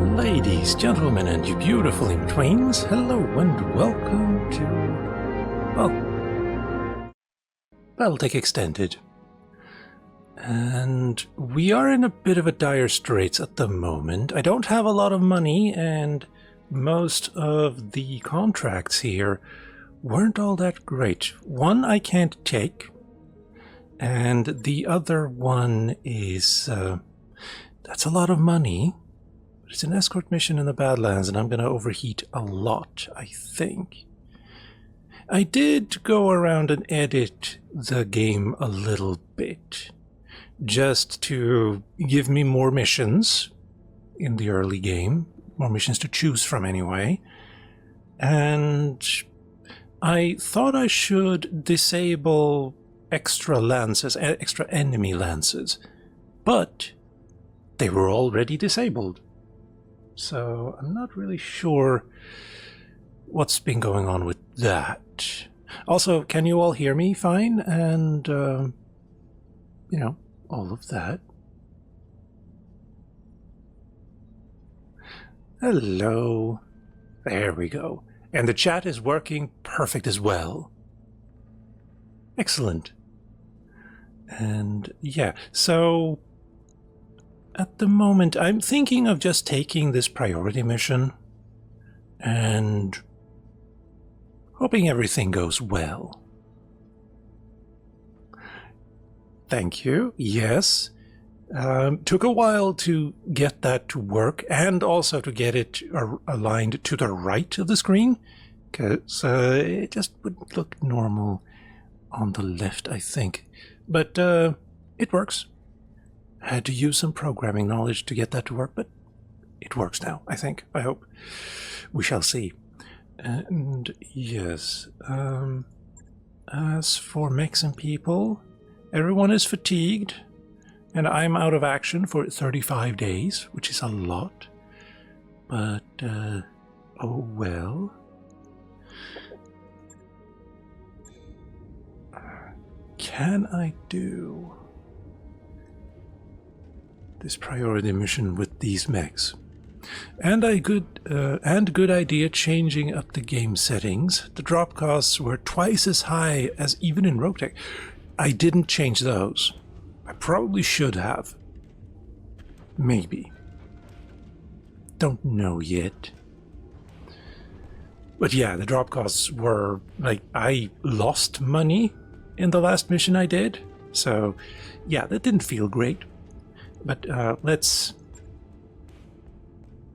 Ladies, gentlemen, and you beautiful in-betweens, hello and welcome to, well, Battletech Extended. And we are in a bit of a dire straits at the moment. I don't have a lot of money, and most of the contracts here weren't all that great. One I can't take, and the other one is, that's a lot of money. It's an escort mission in the Badlands, and I'm going to overheat a lot, I think. I did go around and edit the game a little bit, just to give me more missions in the early game, more missions to choose from anyway. And I thought I should disable extra lances, extra enemy lances, but they were already disabled. So I'm not really sure what's been going on with that. Also, can you all hear me fine? And, you know, all of that. Hello. There we go. And the chat is working perfect as well. Excellent. And yeah, so at the moment, I'm thinking of just taking this priority mission and hoping everything goes well. Thank you. Yes. Took a while to get that to work and also to get it aligned to the right of the screen, because it just wouldn't look normal on the left, I think. But it works. I had to use some programming knowledge to get that to work, but it works now, I think. I hope. We shall see. And yes, as for mechs and people, everyone is fatigued, and I'm out of action for 35 days, which is a lot. But, oh well. Can I do this priority mission with these mechs? And a good idea changing up the game settings. The drop costs were twice as high as even in Roguetech. I didn't change those. I probably should have. Maybe. Don't know yet. But yeah, the drop costs were, like, I lost money in the last mission I did. So yeah, that didn't feel great. But let's...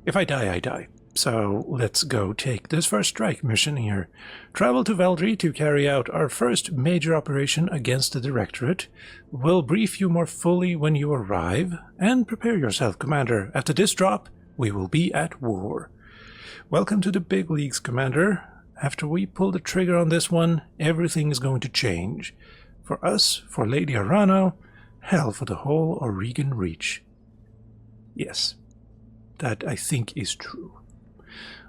If I die, I die. So let's go take this first strike mission here. Travel to Veldry to carry out our first major operation against the Directorate. We'll brief you more fully when you arrive. And prepare yourself, Commander. After this drop, we will be at war. Welcome to the big leagues, Commander. After we pull the trigger on this one, everything is going to change. For us, for Lady Arano, hell for the whole Oregon Reach. Yes, that I think is true.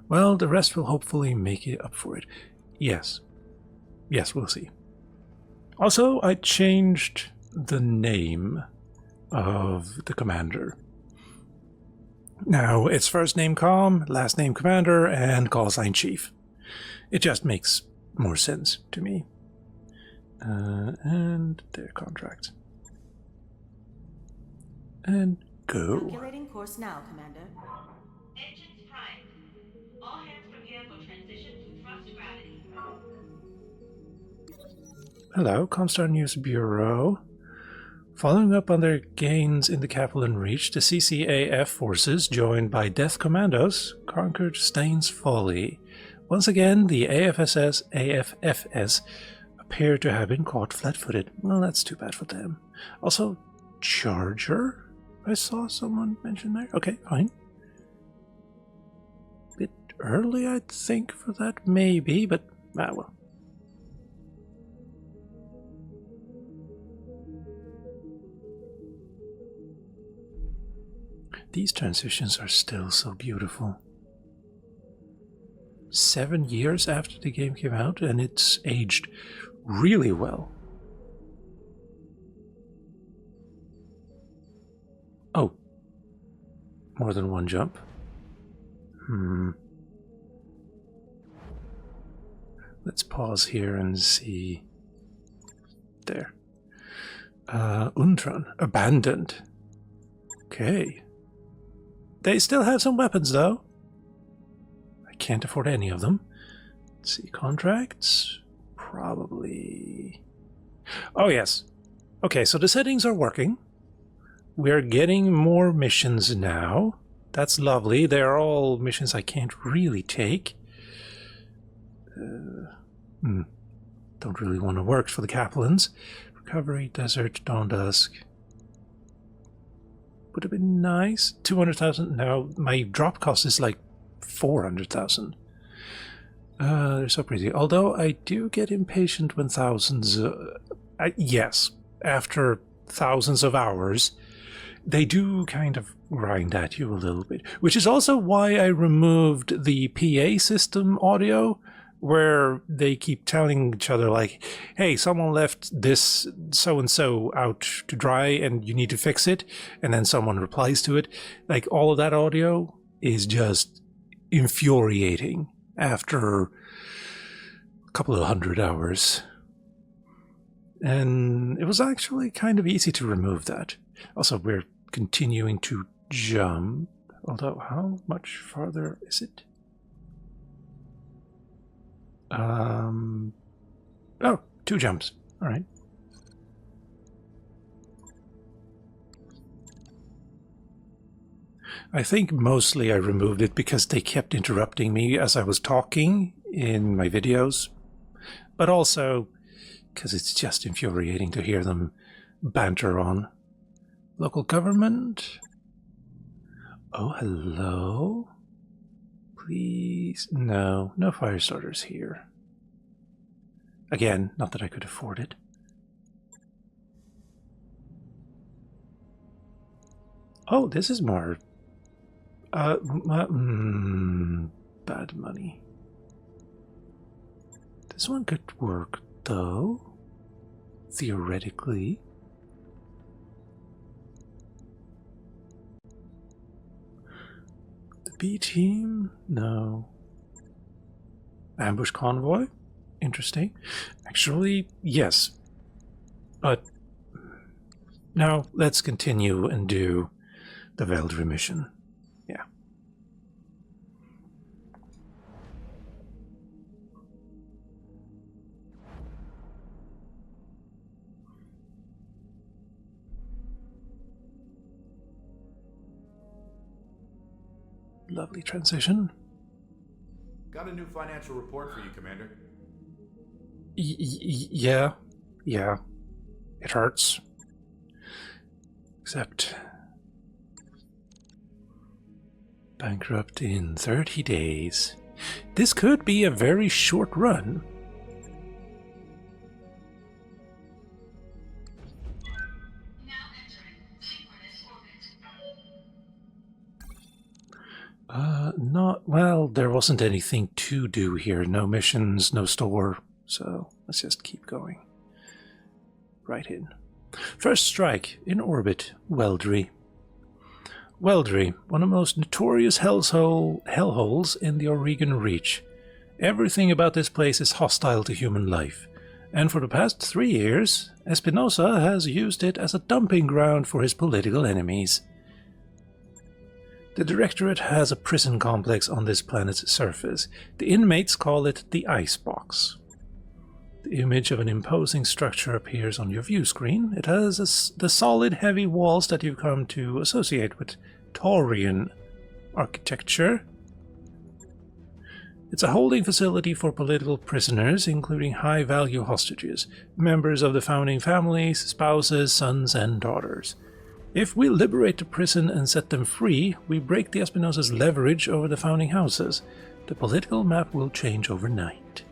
Well, the rest will hopefully make it up for it. Yes. Yes, we'll see. Also, I changed the name of the commander. Now, it's first name Com, last name Commander, and call sign Chief. It just makes more sense to me. And their contract. And go. Calculating course now, Commander. Engines primed. All hands prepare for transition to thrust gravity. Hello, Comstar News Bureau. Following up on their gains in the Capellan Reach, the CCAF forces, joined by Death Commandos, conquered Staines Folly. Once again, the AFFS appear to have been caught flat-footed. Well, that's too bad for them. Also, Charger? I saw someone mention there. Okay, fine. Bit early, I think, for that, maybe, but well. These transitions are still so beautiful. 7 years after the game came out, and it's aged really well. Oh, more than one jump. Let's pause here and see. There. Untron. Abandoned. Okay. They still have some weapons, though. I can't afford any of them. Let's see. Contracts? Probably. Oh, yes. Okay, so the settings are working. We're getting more missions now. That's lovely. They're all missions I can't really take. Don't really want to work for the Kaplan's. Recovery, Desert, Dawn Dusk. Would have been nice. 200,000. Now, my drop cost is like 400,000. They're so pretty. Although I do get impatient when thousands... yes, after thousands of hours, they do kind of grind at you a little bit. Which is also why I removed the PA system audio, where they keep telling each other, like, hey, someone left this so-and-so out to dry and you need to fix it, and then someone replies to it. Like, all of that audio is just infuriating after a couple of 100 hours. And it was actually kind of easy to remove that. Also, we're continuing to jump, although how much farther is it? Oh, 2 jumps. All right. I think mostly I removed it because they kept interrupting me as I was talking in my videos, but also because it's just infuriating to hear them banter on. Local government? Oh, hello? Please? No, no fire starters here. Again, not that I could afford it. Oh, this is more... bad money. This one could work, though. Theoretically. The B team? No. Ambush convoy? Interesting. Actually, yes. But now let's continue and do the Veldry mission. Yeah. Lovely transition. Got a new financial report for you, Commander. Yeah. It hurts. Except... bankrupt in 30 days. This could be a very short run. Now entering synchronous orbit. Not... well, there wasn't anything to do here. No missions, no store. So, let's just keep going. Right in. First strike, in orbit, Weldry. Weldry, one of the most notorious hellholes in the Oregon Reach. Everything about this place is hostile to human life, and for the past 3 years, Espinosa has used it as a dumping ground for his political enemies. The Directorate has a prison complex on this planet's surface. The inmates call it the Icebox. The image of an imposing structure appears on your view screen. It has the solid, heavy walls that you've come to associate with Taurian architecture. It's a holding facility for political prisoners, including high-value hostages, members of the founding families, spouses, sons, and daughters. If we liberate the prison and set them free, we break the Espinosa's leverage over the founding houses. The political map will change overnight.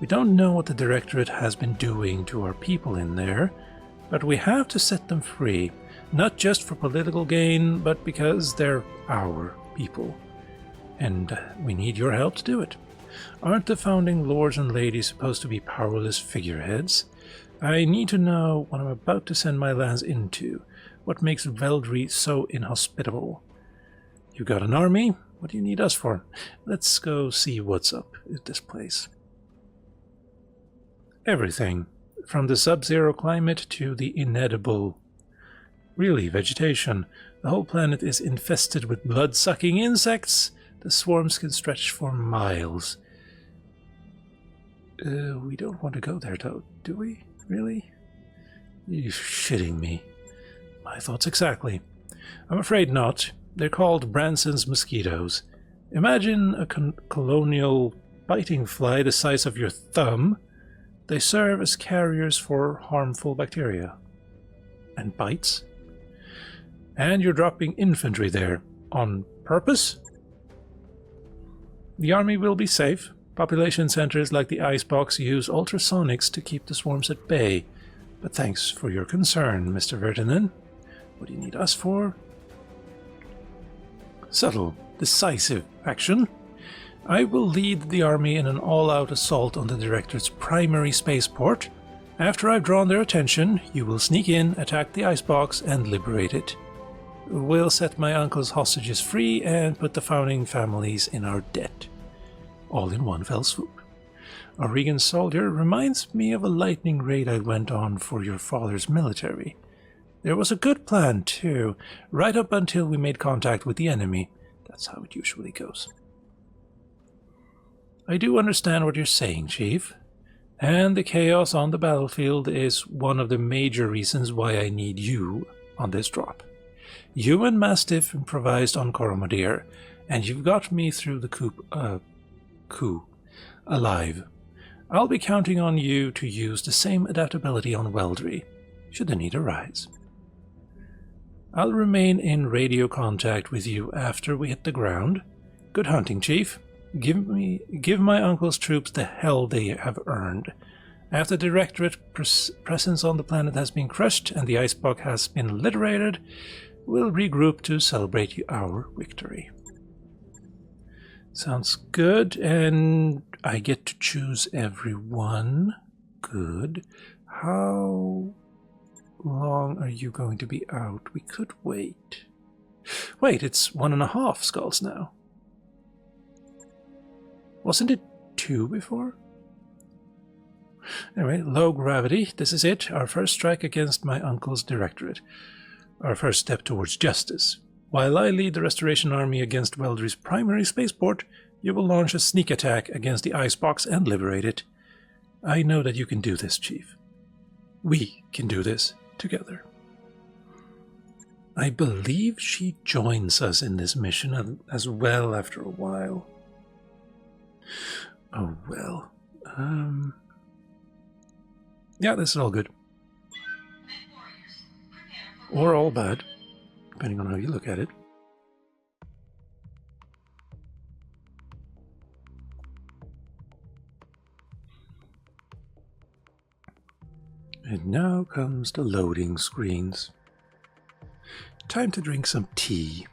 We don't know what the Directorate has been doing to our people in there, but we have to set them free, not just for political gain, but because they're our people. And we need your help to do it. Aren't the founding lords and ladies supposed to be powerless figureheads? I need to know what I'm about to send my lands into, what makes Veldry so inhospitable. You got an army? What do you need us for? Let's go see what's up at this place. Everything, from the sub-zero climate to the inedible, really, vegetation. The whole planet is infested with blood-sucking insects. The swarms can stretch for miles. We don't want to go there, though, do we? Really? You're shitting me. My thoughts exactly. I'm afraid not. They're called Branson's mosquitoes. Imagine a colonial biting fly the size of your thumb. They serve as carriers for harmful bacteria. And bites. And you're dropping infantry there. On purpose? The army will be safe. Population centers like the Icebox use ultrasonics to keep the swarms at bay. But thanks for your concern, Mr. Vertinen. What do you need us for? Subtle, decisive action. I will lead the army in an all-out assault on the Directorate's primary spaceport. After I've drawn their attention, you will sneak in, attack the Icebox, and liberate it. We'll set my uncle's hostages free and put the founding families in our debt. All in one fell swoop. A Regan soldier reminds me of a lightning raid I went on for your father's military. There was a good plan, too, right up until we made contact with the enemy. That's how it usually goes. I do understand what you're saying, Chief. And the chaos on the battlefield is one of the major reasons why I need you on this drop. You and Mastiff improvised on Coromadir, and you've got me through the coup alive. I'll be counting on you to use the same adaptability on Weldry, should the need arise. I'll remain in radio contact with you after we hit the ground. Good hunting, Chief. Give my uncle's troops the hell they have earned. After the Directorate presence on the planet has been crushed and the Icebox has been liberated, we'll regroup to celebrate our victory. Sounds good, and I get to choose everyone. Good. How long are you going to be out? We could wait. Wait, it's 1.5 skulls now. Wasn't it 2 before? Anyway, low gravity. This is it. Our first strike against my uncle's Directorate. Our first step towards justice. While I lead the Restoration Army against Weldry's primary spaceport, you will launch a sneak attack against the Icebox and liberate it. I know that you can do this, Chief. We can do this together. I believe she joins us in this mission as well after a while. Oh well. Yeah, this is all good. Or all bad, depending on how you look at it. And now comes the loading screens. Time to drink some tea.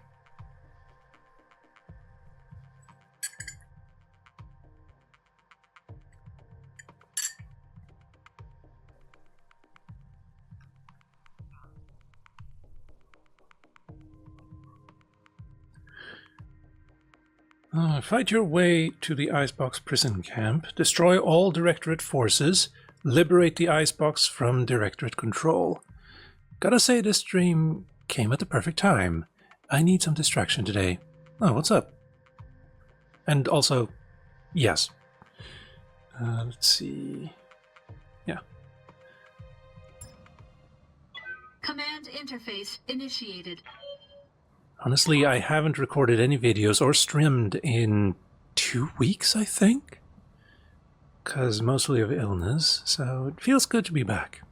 Fight your way to the Icebox prison camp, destroy all Directorate forces, liberate the Icebox from Directorate control. Gotta say, this stream came at the perfect time. I need some distraction today. Oh, what's up? And also, yes. Let's see. Yeah. Command interface initiated. Honestly, I haven't recorded any videos or streamed in 2 weeks, I think. Because mostly of illness, so it feels good to be back.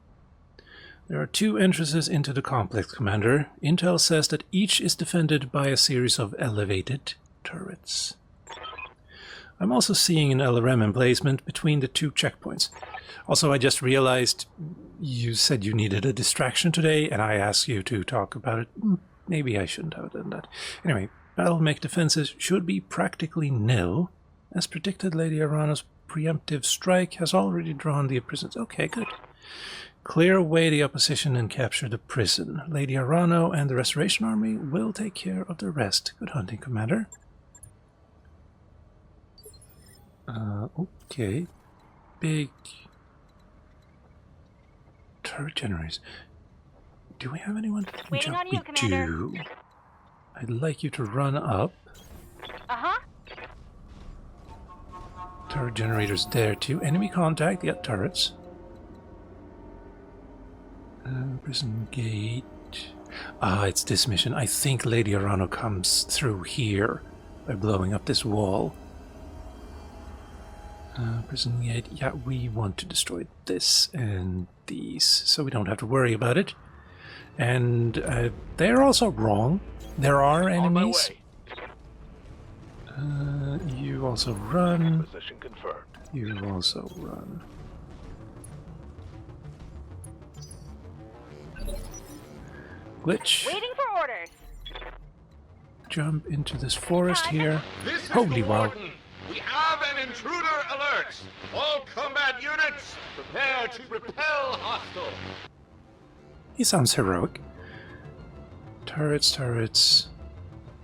There are 2 entrances into the complex, Commander. Intel says that each is defended by a series of elevated turrets. I'm also seeing an LRM emplacement between the 2 checkpoints. Also, I just realized you said you needed a distraction today, and I asked you to talk about it. Maybe I shouldn't have done that. Anyway, battle mech defenses should be practically nil. As predicted, Lady Arana's preemptive strike has already drawn the prisons. Okay, good. Clear away the opposition and capture the prison. Lady Arano and the Restoration Army will take care of the rest. Good hunting, Commander. Okay. Big turret generators. Do we have anyone? Waiting on you, We Commander. do. I'd like you to run up. Uh-huh. Turret generators there too. Enemy contact. Yeah, turrets. Prison gate. Ah, it's this mission. I think Lady Arano comes through here by blowing up this wall. Prison gate. Yeah, we want to destroy this and these, so we don't have to worry about it. And they're also wrong. There are enemies. You also run. Position confirmed. You also run. Glitch. Waiting for orders. Jump into this forest here. This is Holy the wow. Warden. We have an intruder alert. All combat units, prepare to repel hostile. He sounds heroic. Turrets, turrets.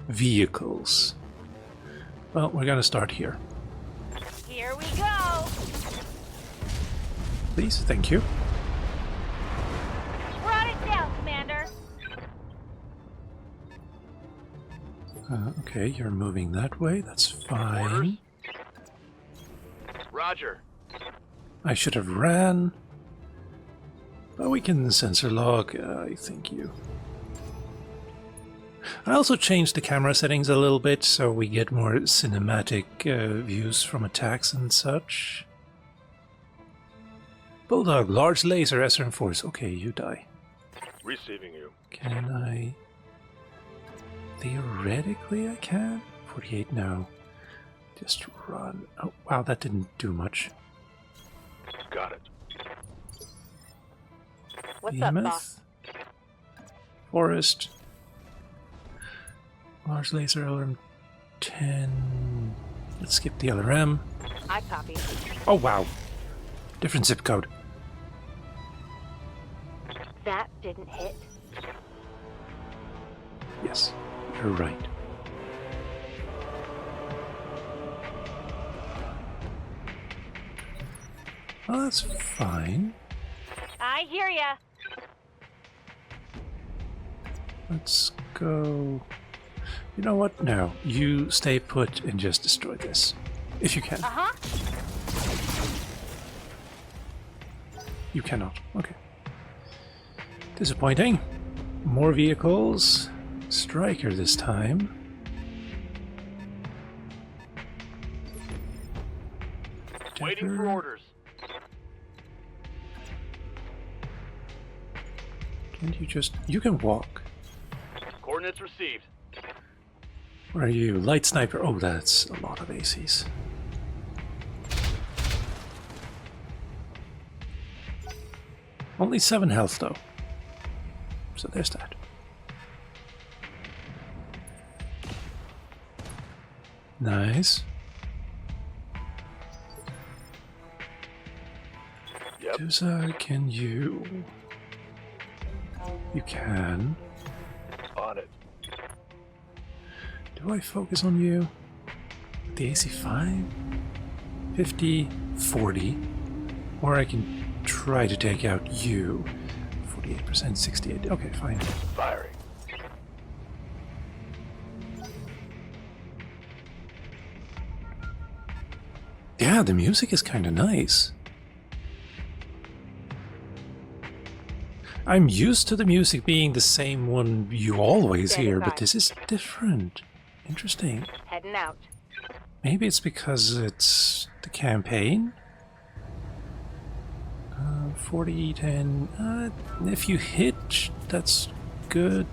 Vehicles. Well, we're gonna start here. Here we go. Please, thank you. Brought it down, Commander. Okay, you're moving that way. That's fine. Roger. I should have ran. But we can sensor log. I thank you. I also changed the camera settings a little bit so we get more cinematic views from attacks and such. Bulldog, large laser, SRM force. Okay, you die. Receiving you. Can I? Theoretically, I can. 48, no. Just run. Oh, wow, that didn't do much. Got it. What's up, Behemoth. boss? Forest. Large laser, LRM 10. Let's skip the LRM. I copy. Oh, wow. Different zip code. That didn't hit. Yes, you're right. Well, that's fine. I hear ya. Let's go. You know what? No, you stay put and just destroy this. If you can. Uh-huh. You cannot. Okay. Disappointing. More vehicles. Striker this time. Waiting for Decker. orders. Can't you just... You can walk. Coordinates received. Where are you? Light sniper. Oh, that's a lot of ACs. Only 7 health, though. So there's that. Nice. Yep. Dusa, can you... You can. On it. Do I focus on you? The AC 5? 50, 40. Or I can try to take out you. 48%, 68. Okay, fine. Firing. Yeah, the music is kind of nice. I'm used to the music being the same one you always Standing hear, by. but this is different. Interesting. Heading out. Maybe it's because it's the campaign? 40, 10. If you hit, that's good.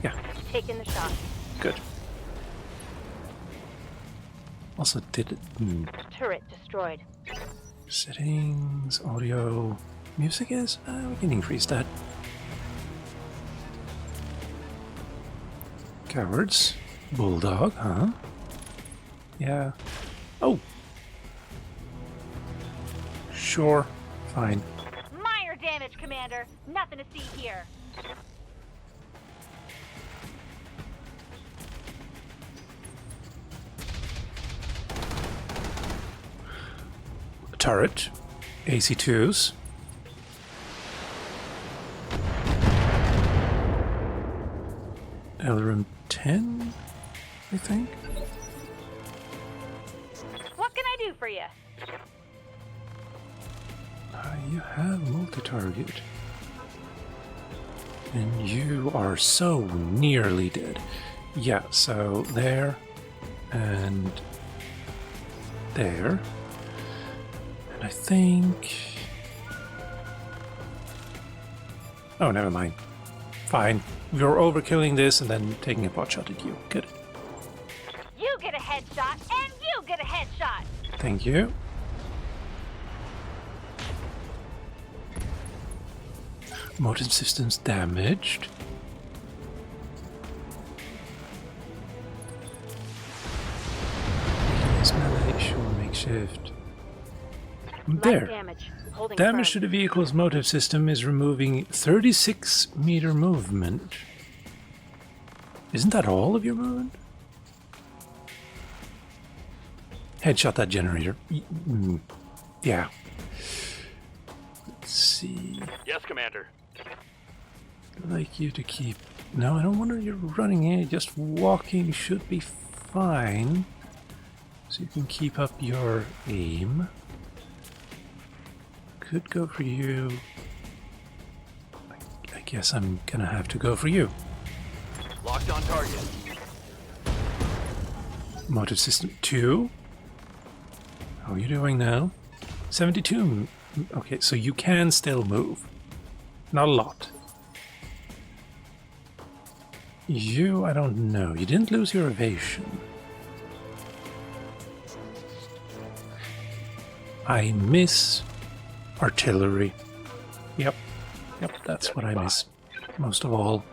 Yeah, Taking the shot. good. Also, did it... Turret destroyed. Settings, audio, music is? We can increase that. Cowards. Bulldog, huh? Yeah. Oh! Sure, fine. Commander. Nothing to see here. Turret. AC2s. Elrum 10, I think. What can I do for you? You have multi-target. And you are so nearly dead. Yeah, so there and there. And I think... Oh, never mind. Fine. You're overkilling this and then taking a pot shot at you. Good. You get a headshot, and you get a headshot! Thank you. Motor systems damaged. Weakness melee, sure, makeshift. Light There. damage. Holding Damage to firm. the vehicle's motive system is removing 36-meter movement. Isn't that all of your movement? Headshot that generator. Yeah. Let's see. Yes, Commander. I'd like you to keep... No, I don't want you running in. Just walking should be fine. So you can keep up your aim. Could go for you. I guess I'm gonna have to go for you. Locked on target. Motive system 2. How are you doing now? 72. Okay, so you can still move. Not a lot. You, I don't know. You didn't lose your evasion. I miss artillery. Yep, that's what I miss most of all.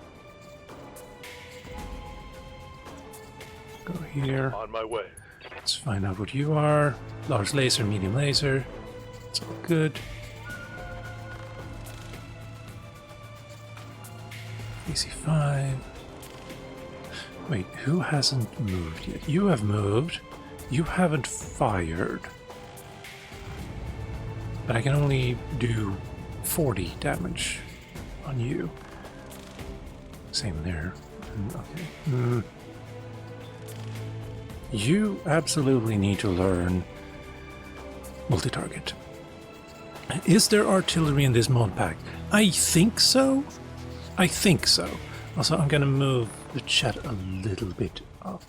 Go here. On my way. Let's find out what you are. Large laser, medium laser. It's all good. AC5. Wait, who hasn't moved yet? You have moved. You haven't fired. But I can only do 40 damage on you. Same there. Okay. You absolutely need to learn multi-target. Is there artillery in this mod pack? I think so. I think so. Also, I'm gonna move the chat a little bit up.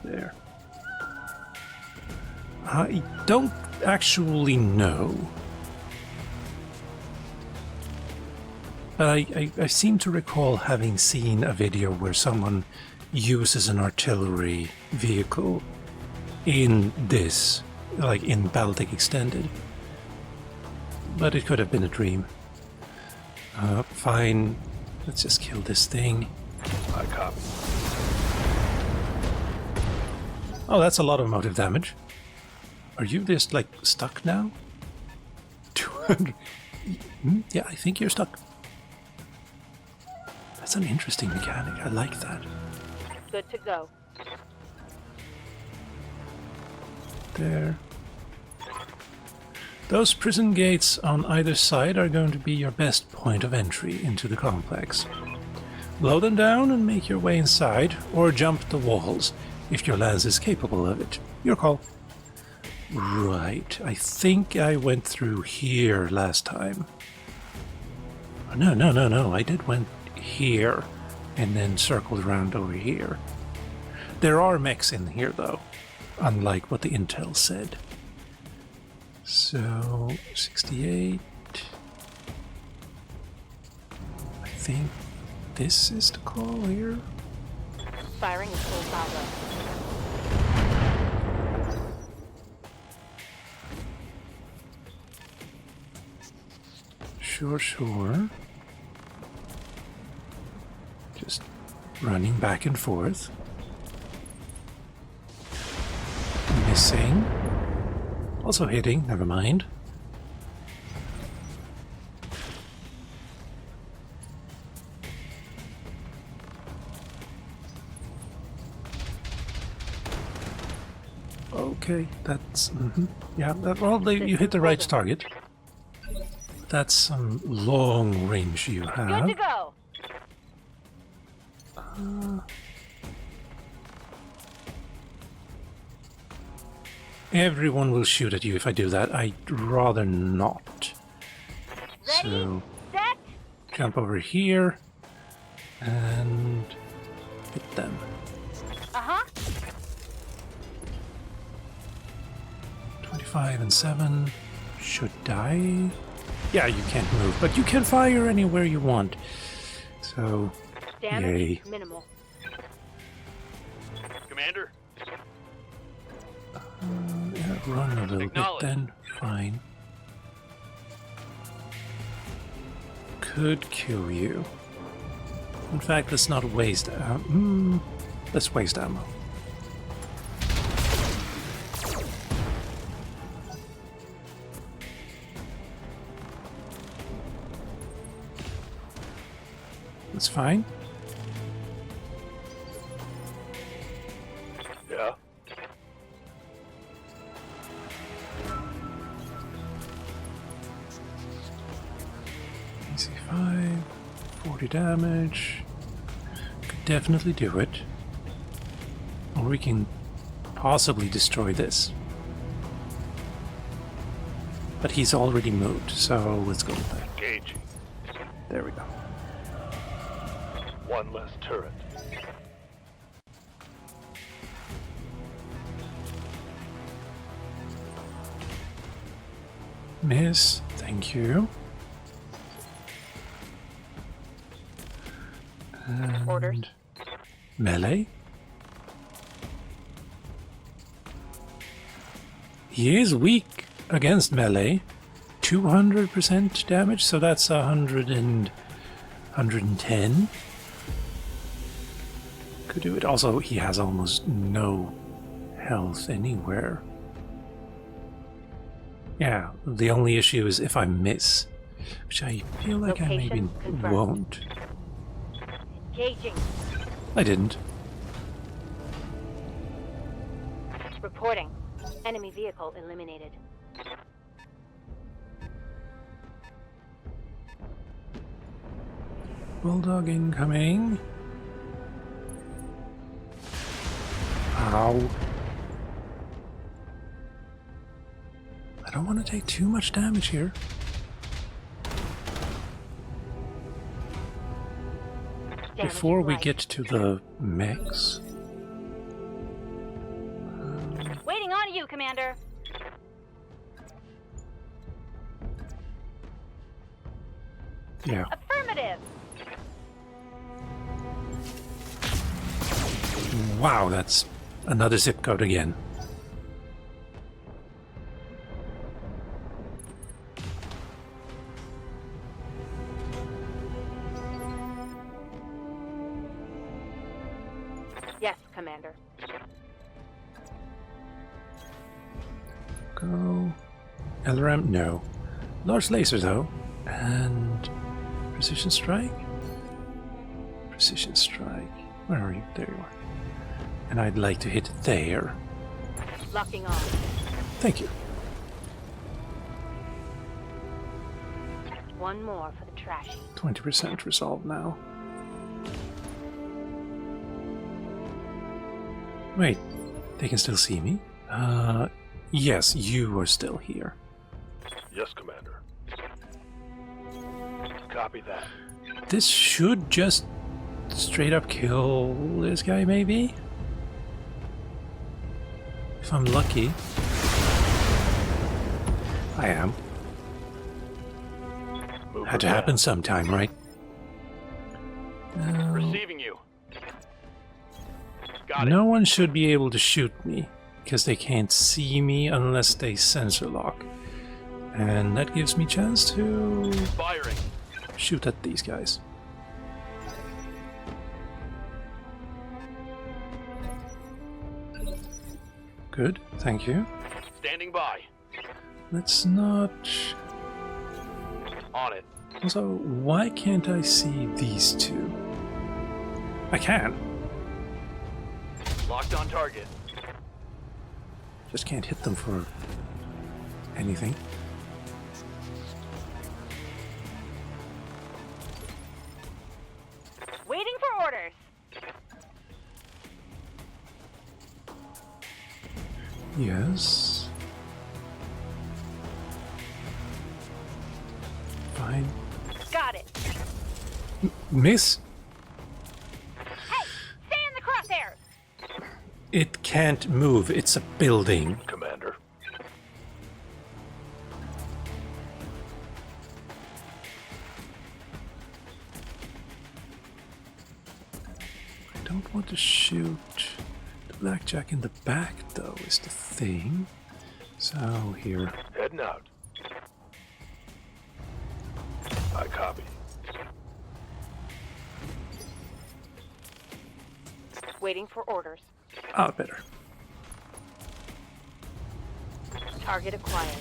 There. I don't actually know. But I seem to recall having seen a video where someone uses an artillery vehicle in this, like in Battletech Extended. But it could have been a dream. Fine. Let's just kill this thing. I copy. Oh, that's a lot of motive damage. Are you just, like, stuck now? 200. Yeah, I think you're stuck. That's an interesting mechanic. I like that. Good to go. There. Those prison gates on either side are going to be your best point of entry into the complex. Blow them down and make your way inside, or jump the walls, if your lance is capable of it. Your call. Right, I think I went through here last time. Oh, no, I did went here, and then circled around over here. There are mechs in here, though, unlike what the intel said. So, 68. I think this is the call here. Firing is full throttle. Sure. Just running back and forth. Missing. Also hitting, never mind. Okay, that's... Yeah, you hit the right target. That's some long range you Good have. to go. Everyone will shoot at you if I do that. I'd rather not. Ready, So, set. jump over here and hit them. Uh-huh. 25 and 7 should die. Yeah, you can't move, but you can fire anywhere you want. So, Damage yay. minimal. Commander, Yeah, run a little bit Acknowledge. then. Fine. Could kill you. In fact, let's not waste let's waste ammo. That's fine. yeah. Easy 5, 40 damage. Could definitely do it. Or we can possibly destroy this. But he's already moved, so let's go with that. Engaging. There we go. One less turret. Miss, thank you. Orders. And melee. He is weak against melee. 200% damage, so that's 110. Could do it. Also, he has almost no health anywhere. Yeah, the only issue is if I miss, which I feel like I maybe Location confirmed. won't. Engaging. I didn't. Reporting. Enemy vehicle eliminated. Bulldog incoming. Ow. I don't want to take too much damage here. Damage Before we light. get to the mechs. Waiting on you, Commander. Yeah. Affirmative. Wow, that's another zip code again. Yes, Commander. Go. LRM? No. Large laser, though. And precision strike? Precision strike. Where are you? There you are. And I'd like to hit there. Locking on. Thank you. One more for the trashy. 20% resolved now. Wait, they can still see me? Yes, you are still here. Yes, Commander. Copy that. This should just straight up kill this guy, maybe? If I'm lucky. I am. Move Had to her happen down. sometime, right? Receiving you. Got No one should be able to shoot me, because they can't see me unless they sensor lock. And that gives me chance to it. Firing. shoot at these guys. Good, thank you. Standing by. Let's not... On it. Also, why can't I see these two? I can. Locked on target. Just can't hit them for anything. Waiting for orders. Yes. Fine. Got it. Miss? Hey, stay in the crosshairs. It can't move. It's a building. Commander. I don't want to shoot the blackjack in the back, though, is the thing. So, here. Heading out. I copy. Waiting for orders. Ah, better. Target acquired.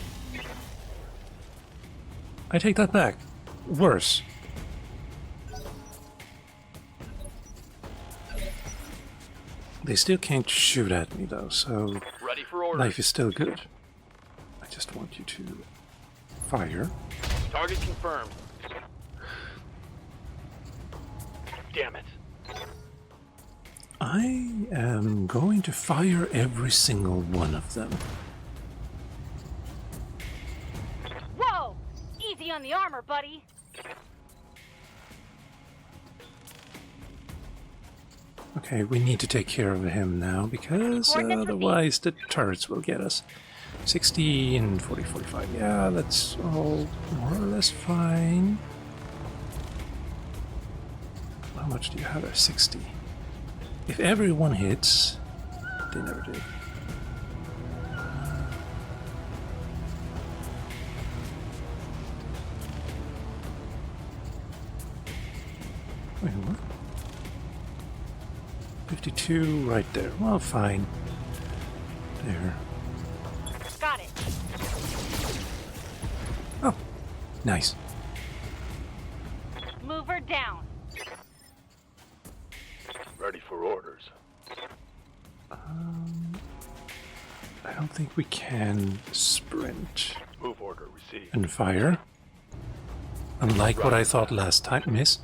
I take that back. Worse. They still can't shoot at me, though, so Ready for orders. life is still good. I just want you to fire. Target confirmed. Damn it. I am going to fire every single one of them. Whoa! Easy on the armor, buddy. Okay, we need to take care of him now, because Coordinates otherwise the turrets will get us. 60 and 40, 45. Yeah, that's all more or less fine. How much do you have there? 60. If everyone hits, they never did. Wait, what? 52 right there. Well, fine. There. Got it. Oh, nice. Mover down. Ready for orders. I don't think we can sprint Move order received. and fire. Unlike what I thought last time. Miss?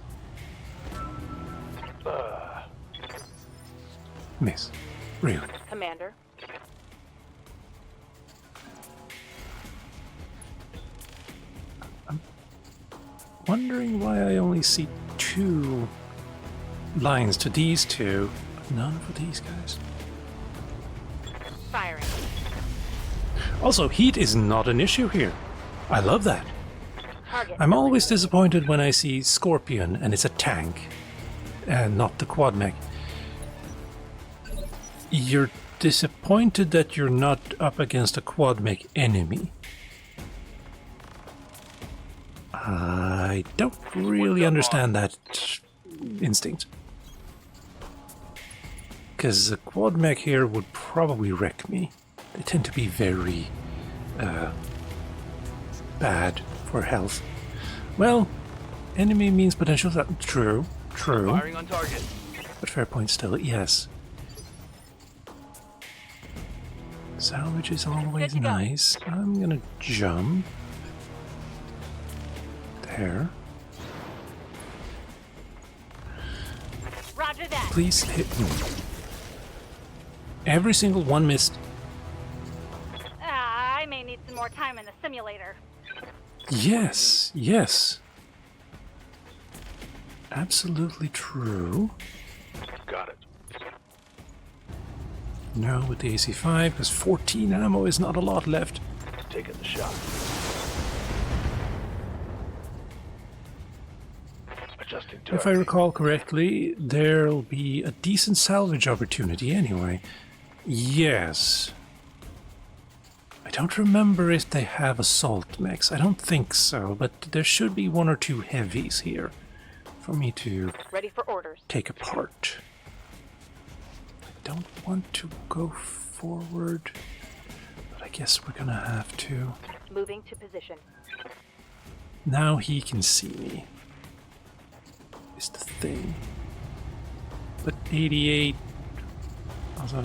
Miss. Really? Commander. Wondering why I only see 2 lines to these two, but none for these guys. Firing. Also, heat is not an issue here. I love that. Target. I'm always disappointed when I see Scorpion and it's a tank and not the quad mech. You're disappointed that you're not up against a quad mech enemy. I don't really understand that instinct. Because the quad mech here would probably wreck me. They tend to be very bad for health. Well, enemy means potential. True, true. Firing on target. But fair point still, yes. Salvage is always Good to go. nice. I'm gonna jump. There. Roger that. Please hit me. Every single one missed. I may need some more time in the simulator. Yes, yes. Absolutely true. Got it. No, with the AC-5, because 14 ammo is not a lot left. Taking the shot. Adjusting If I target. recall correctly, there'll be a decent salvage opportunity anyway. Yes. I don't remember if they have assault mechs. I don't think so, but there should be 1 or 2 heavies here for me to Ready for orders. take apart. I don't want to go forward, but I guess we're gonna have to. Moving to position. Now he can see me. Is the thing. But 88. Also,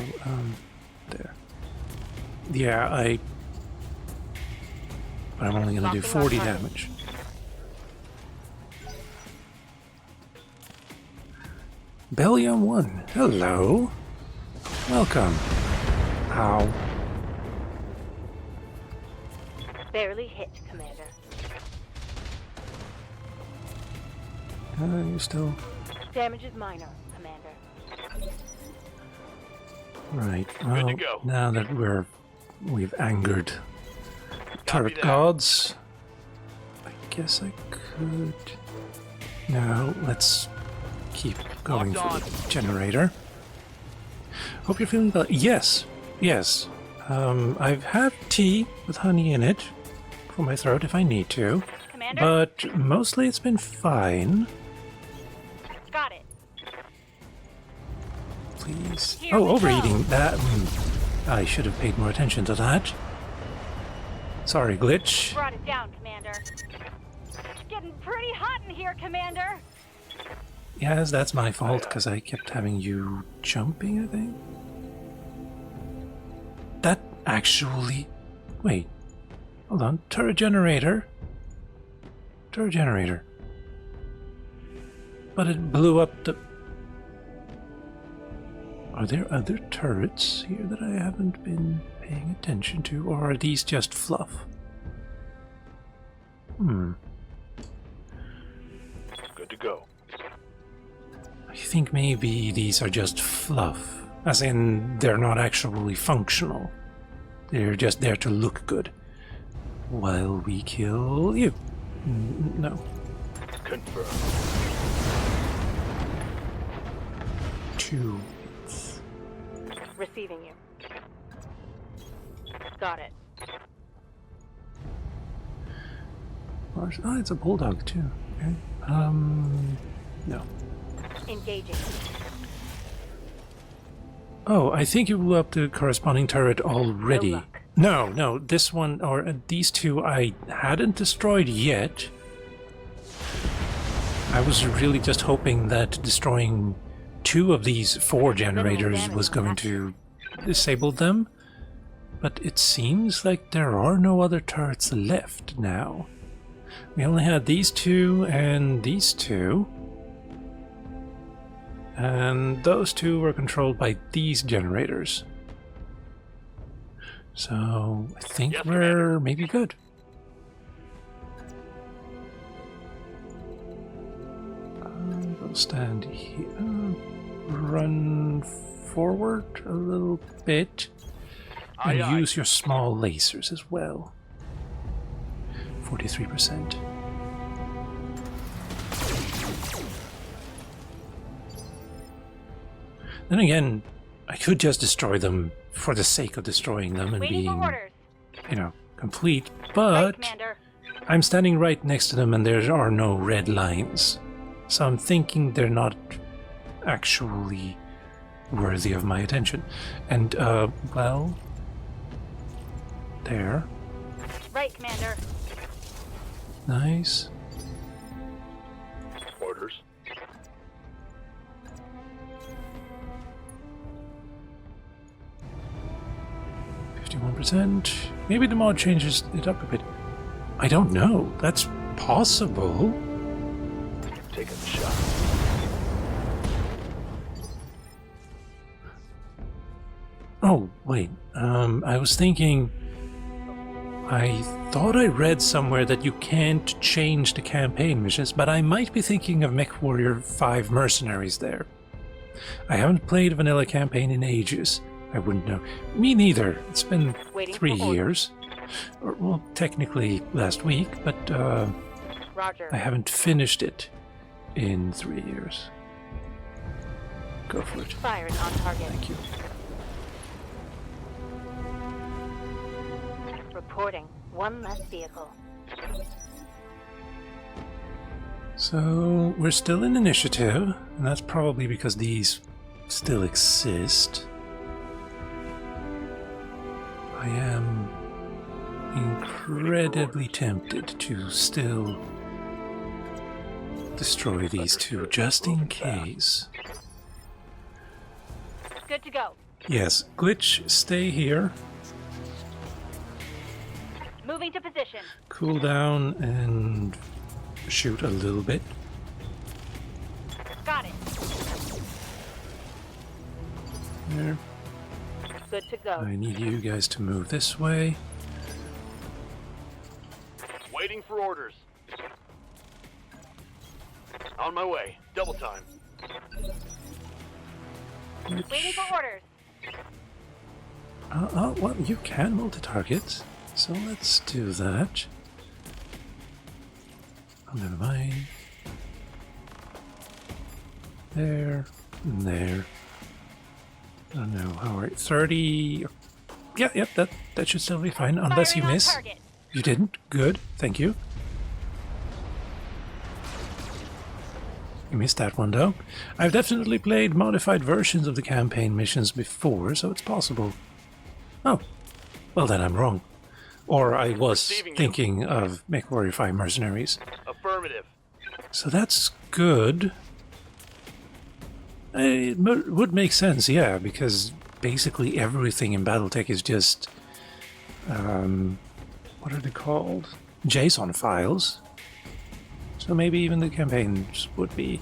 there. Yeah, but I'm only going to do Locking 40 on target. damage. Bellion 1, hello. Welcome. Ow. Barely hit, Commander. You still... Damage is minor, Commander. Right, well, to go. now that we've angered turret that. gods, I guess I could... No, let's keep going Locked for the generator. Hope you're feeling better. Yes, yes. I've had tea with honey in it for my throat if I need to, Commander? but mostly it's been fine. Got it. Please. Here Oh, we overeating. go. That. I should have paid more attention to that. Sorry, glitch. Brought it down, Commander. It's getting pretty hot in here, Commander. Yes, that's my fault because I kept having you jumping, I think. That actually. Wait. Hold on. Turret generator. Turret generator. But it blew up the. Are there other turrets here that I haven't been paying attention to, or are these just fluff? Good to go. I think maybe these are just fluff, as in they're not actually functional. They're just there to look good. While we kill you. No. Confirm. 2. Receiving you. Got it. Oh, it's a bulldog too. Okay. No. Engaging. Oh, I think you blew up the corresponding turret already. No luck. No, this one, or these two I hadn't destroyed yet. I was really just hoping that destroying 2 of these 4 generators damage was on going that. to disable them. But it seems like there are no other turrets left now. We only had these 2 and these 2. And those 2 were controlled by these generators. So I think Yes, we're Commander. maybe good. We'll stand here. Run forward a little bit. And Aye, aye. use your small lasers as well. 43%. Then again, I could just destroy them for the sake of destroying them and Waiting for being, orders. complete, Right, but Commander. I'm standing right next to them and there are no red lines. So I'm thinking they're not actually worthy of my attention. And, well, there. Right, Commander. Nice. Orders. %. Maybe the mod changes it up a bit. I don't know. That's possible. Taking the shot. Oh, wait. I was thinking... I thought I read somewhere that you can't change the campaign missions, but I might be thinking of MechWarrior 5 Mercenaries there. I haven't played a vanilla campaign in ages. I wouldn't know. Me neither. It's been Waiting 3 for orders. years. Or, well, technically last week, but Roger. I haven't finished it in 3 years. Go for it. Firing on target. Thank you. Reporting. One less vehicle. So, we're still in initiative, and that's probably because these still exist. I am incredibly tempted to still destroy these 2, just in case. Good to go. Yes, Glitch, stay here. Moving to position. Cool down and shoot a little bit. Got it. There. Good to go. I need you guys to move this way. Waiting for orders. On my way. Double time. Waiting for orders. Well, you can multi-target, so let's do that. Oh, never mind. There, and there. I don't know, how are 30... Yep, that should still be fine, unless you Firing on miss. target. You didn't? Good, thank you. You missed that one, though. I've definitely played modified versions of the campaign missions before, so it's possible. Oh, well then I'm wrong. Or I was thinking of MechWarrior 5 Mercenaries. Affirmative. So that's good. It would make sense, yeah, because basically everything in Battletech is just... what are they called? JSON files. So maybe even the campaigns would be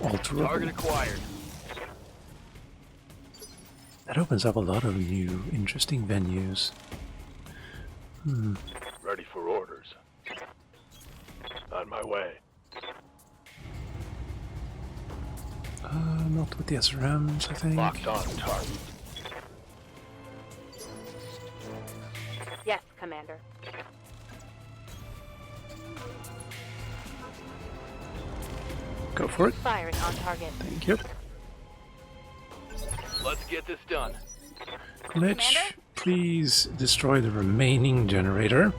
alterable. Target acquired. That opens up a lot of new, interesting venues. Ready for orders. On my way. Not with the SRMs, I think. Locked on target. Yes, Commander. Go for it. Firing on target. Thank you. Let's get this done. Glitch, Commander? please destroy the remaining generator.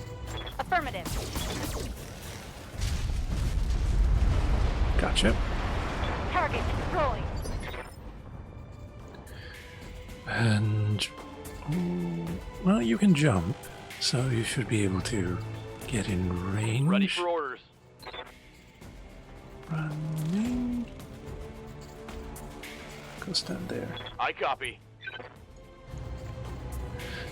Affirmative. Gotcha. Target destroyed. And... well, you can jump, so you should be able to get in range. Ready for orders. Running. Go stand there. I copy.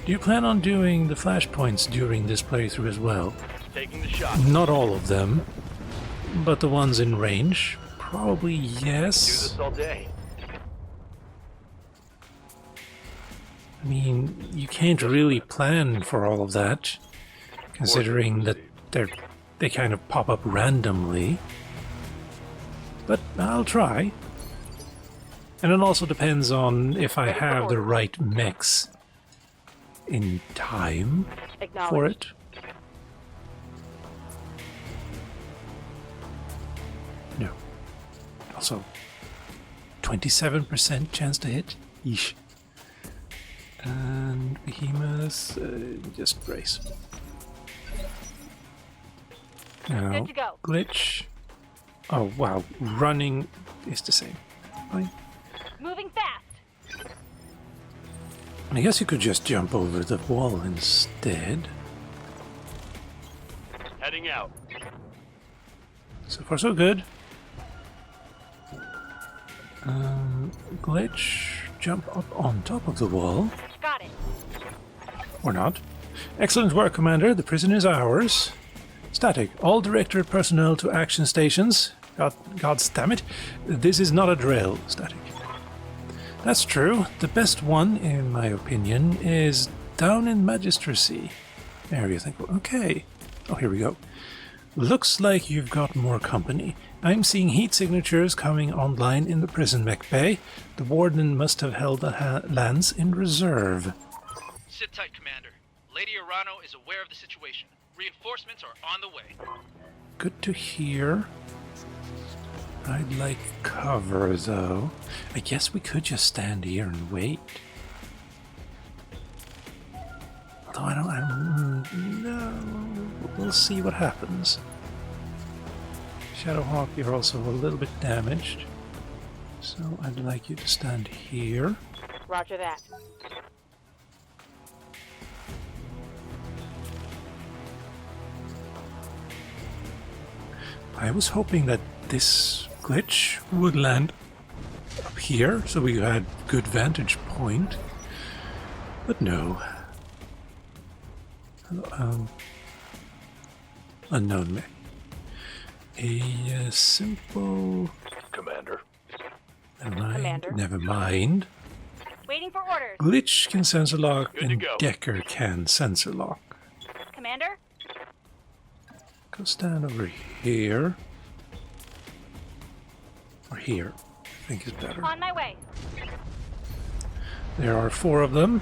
Do you plan on doing the flashpoints during this playthrough as well? Taking the shot. Not all of them, but the ones in range? Probably Do yes. this all day. I mean, you can't really plan for all of that, considering that they kind of pop up randomly. But I'll try. And it also depends on if I have the right mechs in time for it. No. Also, 27% chance to hit. Yeesh. And Behemoth, just brace. Now, Good to go. Glitch. Oh, wow. Running is the same. Fine. Moving fast. I guess you could just jump over the wall instead. Heading out. So far, so good. Glitch, jump up on top of the wall. Got it. Or not. Excellent work, Commander. The prison is ours. Static. All directorate personnel to action stations. God damn it. This is not a drill. Static. That's true. The best one, in my opinion, is down in Magistracy. Area, think. Okay. Oh, here we go. Looks like you've got more company. I'm seeing heat signatures coming online in the prison mech bay. The warden must have held the lands in reserve. Sit tight, Commander. Lady Urano is aware of the situation. Reinforcements are on the way. Good to hear. I'd like cover, though. I guess we could just stand here and wait. Although I don't no. We'll see what happens. Shadowhawk, you're also a little bit damaged. So I'd like you to stand here. Roger that. I was hoping that this glitch would land up here, so we had good vantage point. But no. Unknown mech. A simple... Commander. Never mind. Commander. Never mind. Waiting for orders. Glitch can sensor lock Good to and go. Decker can sensor lock. Commander? Go stand over here. Or here. I think is better. On my way. There are 4 of them.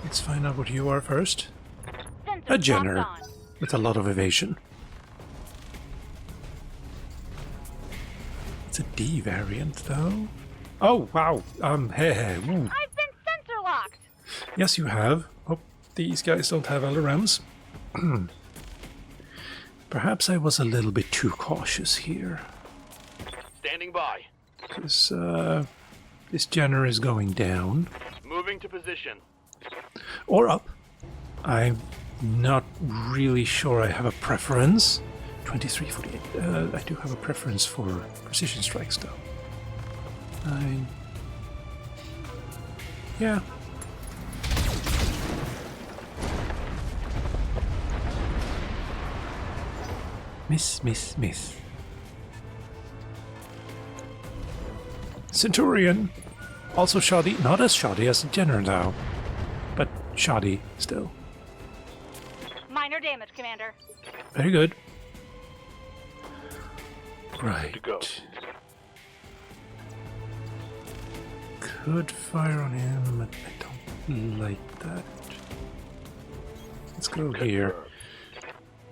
Let's find out what you are first. Sensors A Jenner locked on. with a lot of evasion. It's a D variant though. Oh wow. Hey. Ooh. I've been sensor locked. Yes, you have. Oh, these guys don't have LRMs. Perhaps I was a little bit too cautious here. Standing by. This Jenner is going down. Moving to position. Or up. I'm not really sure I have a preference. 2348. I do have a preference for precision strikes though. Yeah. Miss. Centurion. Also shoddy. Not as shoddy as the Jenner though. But shoddy still. Minor damage, Commander. Very good. Right. to go. Could fire on him, but I don't like that. Let's go here.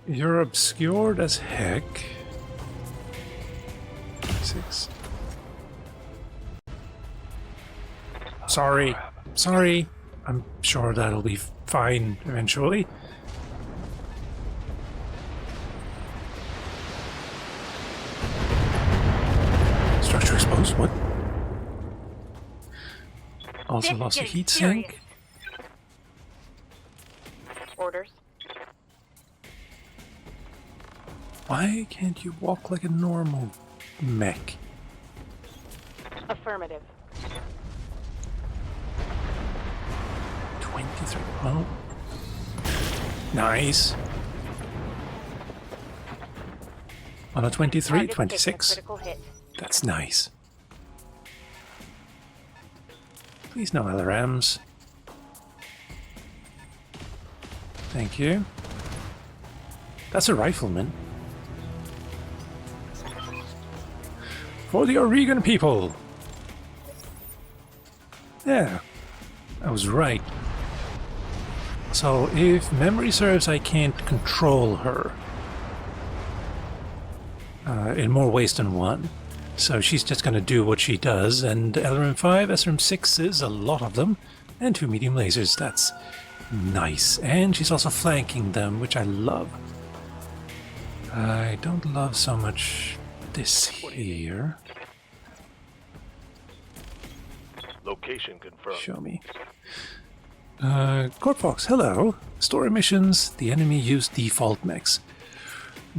You're obscured as heck. 6. Sorry. I'm sure that'll be fine eventually. Structure exposed? What? Also This lost a is heat serious. sink. Orders. Why can't you walk like a normal mech? Affirmative. 23. Well, nice. On a 23, Target's taking a 26. critical hit. That's nice. Please no LRMs. Thank you. That's a rifleman. For the Oregon people! Yeah, I was right. So, if memory serves, I can't control her. In more ways than one. So she's just going to do what she does, and LRM-5, SRM-6 is a lot of them, and 2 medium lasers, that's nice. And she's also flanking them, which I love. I don't love so much this here. Location confirmed. Show me. Corpfox, hello. Story missions, the enemy used default mechs.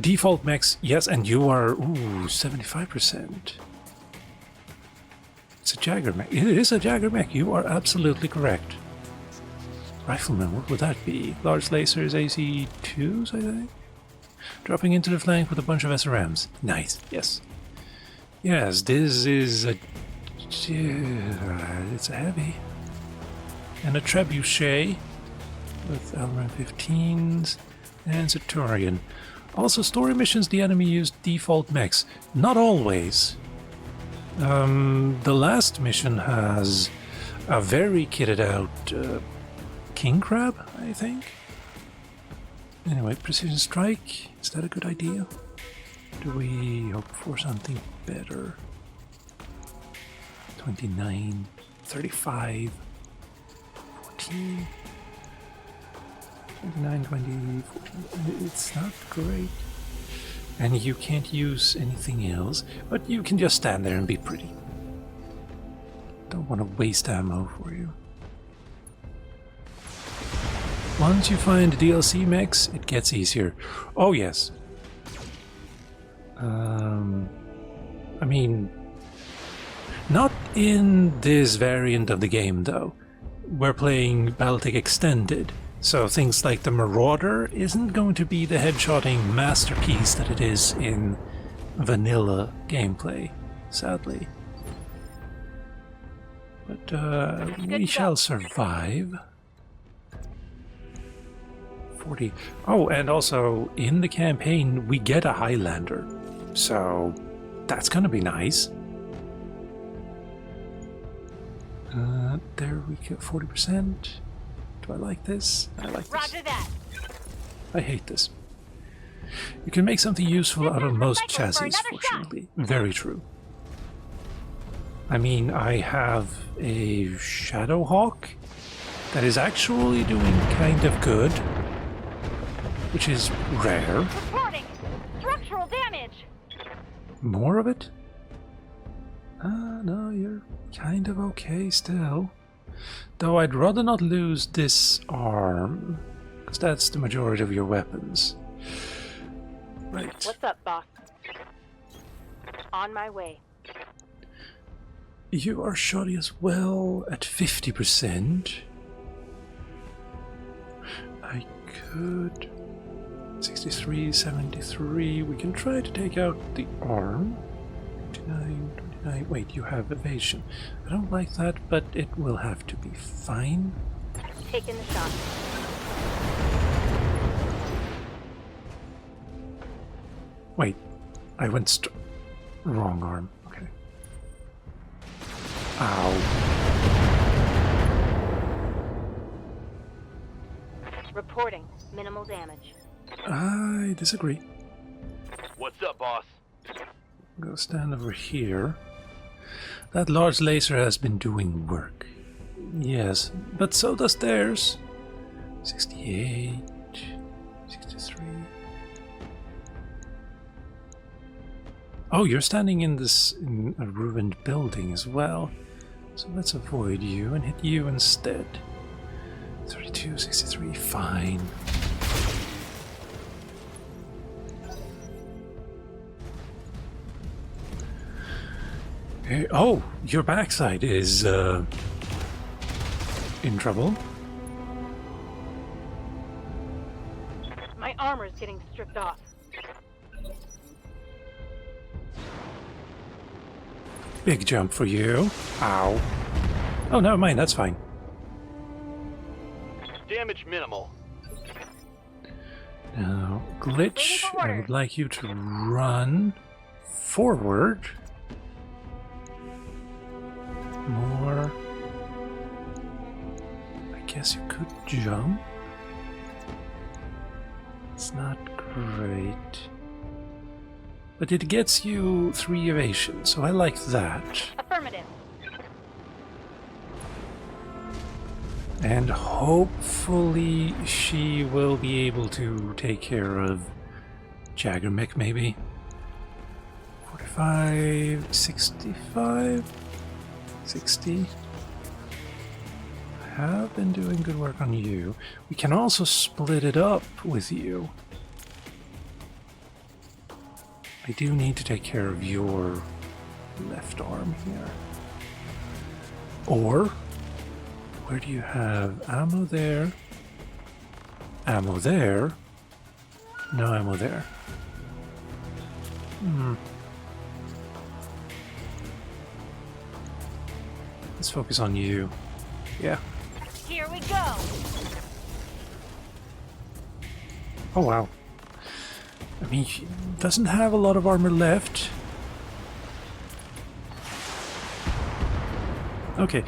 Default mechs, yes, and you are, 75%. It's a Jagger mech. It is a Jagger mech, you are absolutely correct. Rifleman, what would that be? Large lasers, AC-2s, I think? Dropping into the flank with a bunch of SRMs. Nice, yes. Yes, this is a... it's a heavy. And a trebuchet with LRM-15s and Centurion. Also, story missions, the enemy used default mechs. Not always. The last mission has a very kitted out King Crab, I think. Anyway, precision strike. Is that a good idea? Do we hope for something better? 29, 35, 14, 29, 20, 14. It's not great. And you can't use anything else, but you can just stand there and be pretty. Don't want to waste ammo for you. Once you find DLC mechs, it gets easier. Oh yes. I mean, not in this variant of the game though. We're playing Battletech Extended, So things like the Marauder isn't going to be the headshotting masterpiece that it is in vanilla gameplay, sadly. But we shall survive. 40. Oh, and also in the campaign we get a Highlander, so that's gonna be nice. There we go, 40%. Do I like this? I like this. Roger that. I hate this. You can make something useful out of most chassis, fortunately. Very true. I mean, I have a Shadowhawk that is actually doing kind of good, which is rare. Reporting structural damage. More of it? No, you're kind of okay still. Though I'd rather not lose this arm, because that's the majority of your weapons. Right. What's up, boss? On my way. You are shoddy as well at 50%. I could... 63, 73. We can try to take out the arm. 29, 29. Wait, you have evasion. I don't like that, but it will have to be fine. Taking the shot. Wait, I went wrong arm. Okay. Ow. Reporting minimal damage. I disagree. What's up, boss? I'm gonna stand over here. That large laser has been doing work. Yes, but so does theirs. 68, 63. Oh, you're standing in a ruined building as well. So let's avoid you and hit you instead. 32, 63, fine. Okay. Oh, your backside is in trouble. My armor's getting stripped off. Big jump for you. Ow. Oh, never mind, that's fine. Damage minimal. Now, Glitch, I would like you to run forward. More. I guess you could jump. It's not great. But it gets you 3 evasion, so I like that. Affirmative. And hopefully she will be able to take care of Jaggermech, maybe. 45, 65, 60. I have been doing good work on you. We can also split it up with you. I do need to take care of your left arm here. Or, where do you have ammo there? Ammo there? No ammo there. Let's focus on you. Yeah. Here we go. Oh wow. I mean, she doesn't have a lot of armor left. Okay,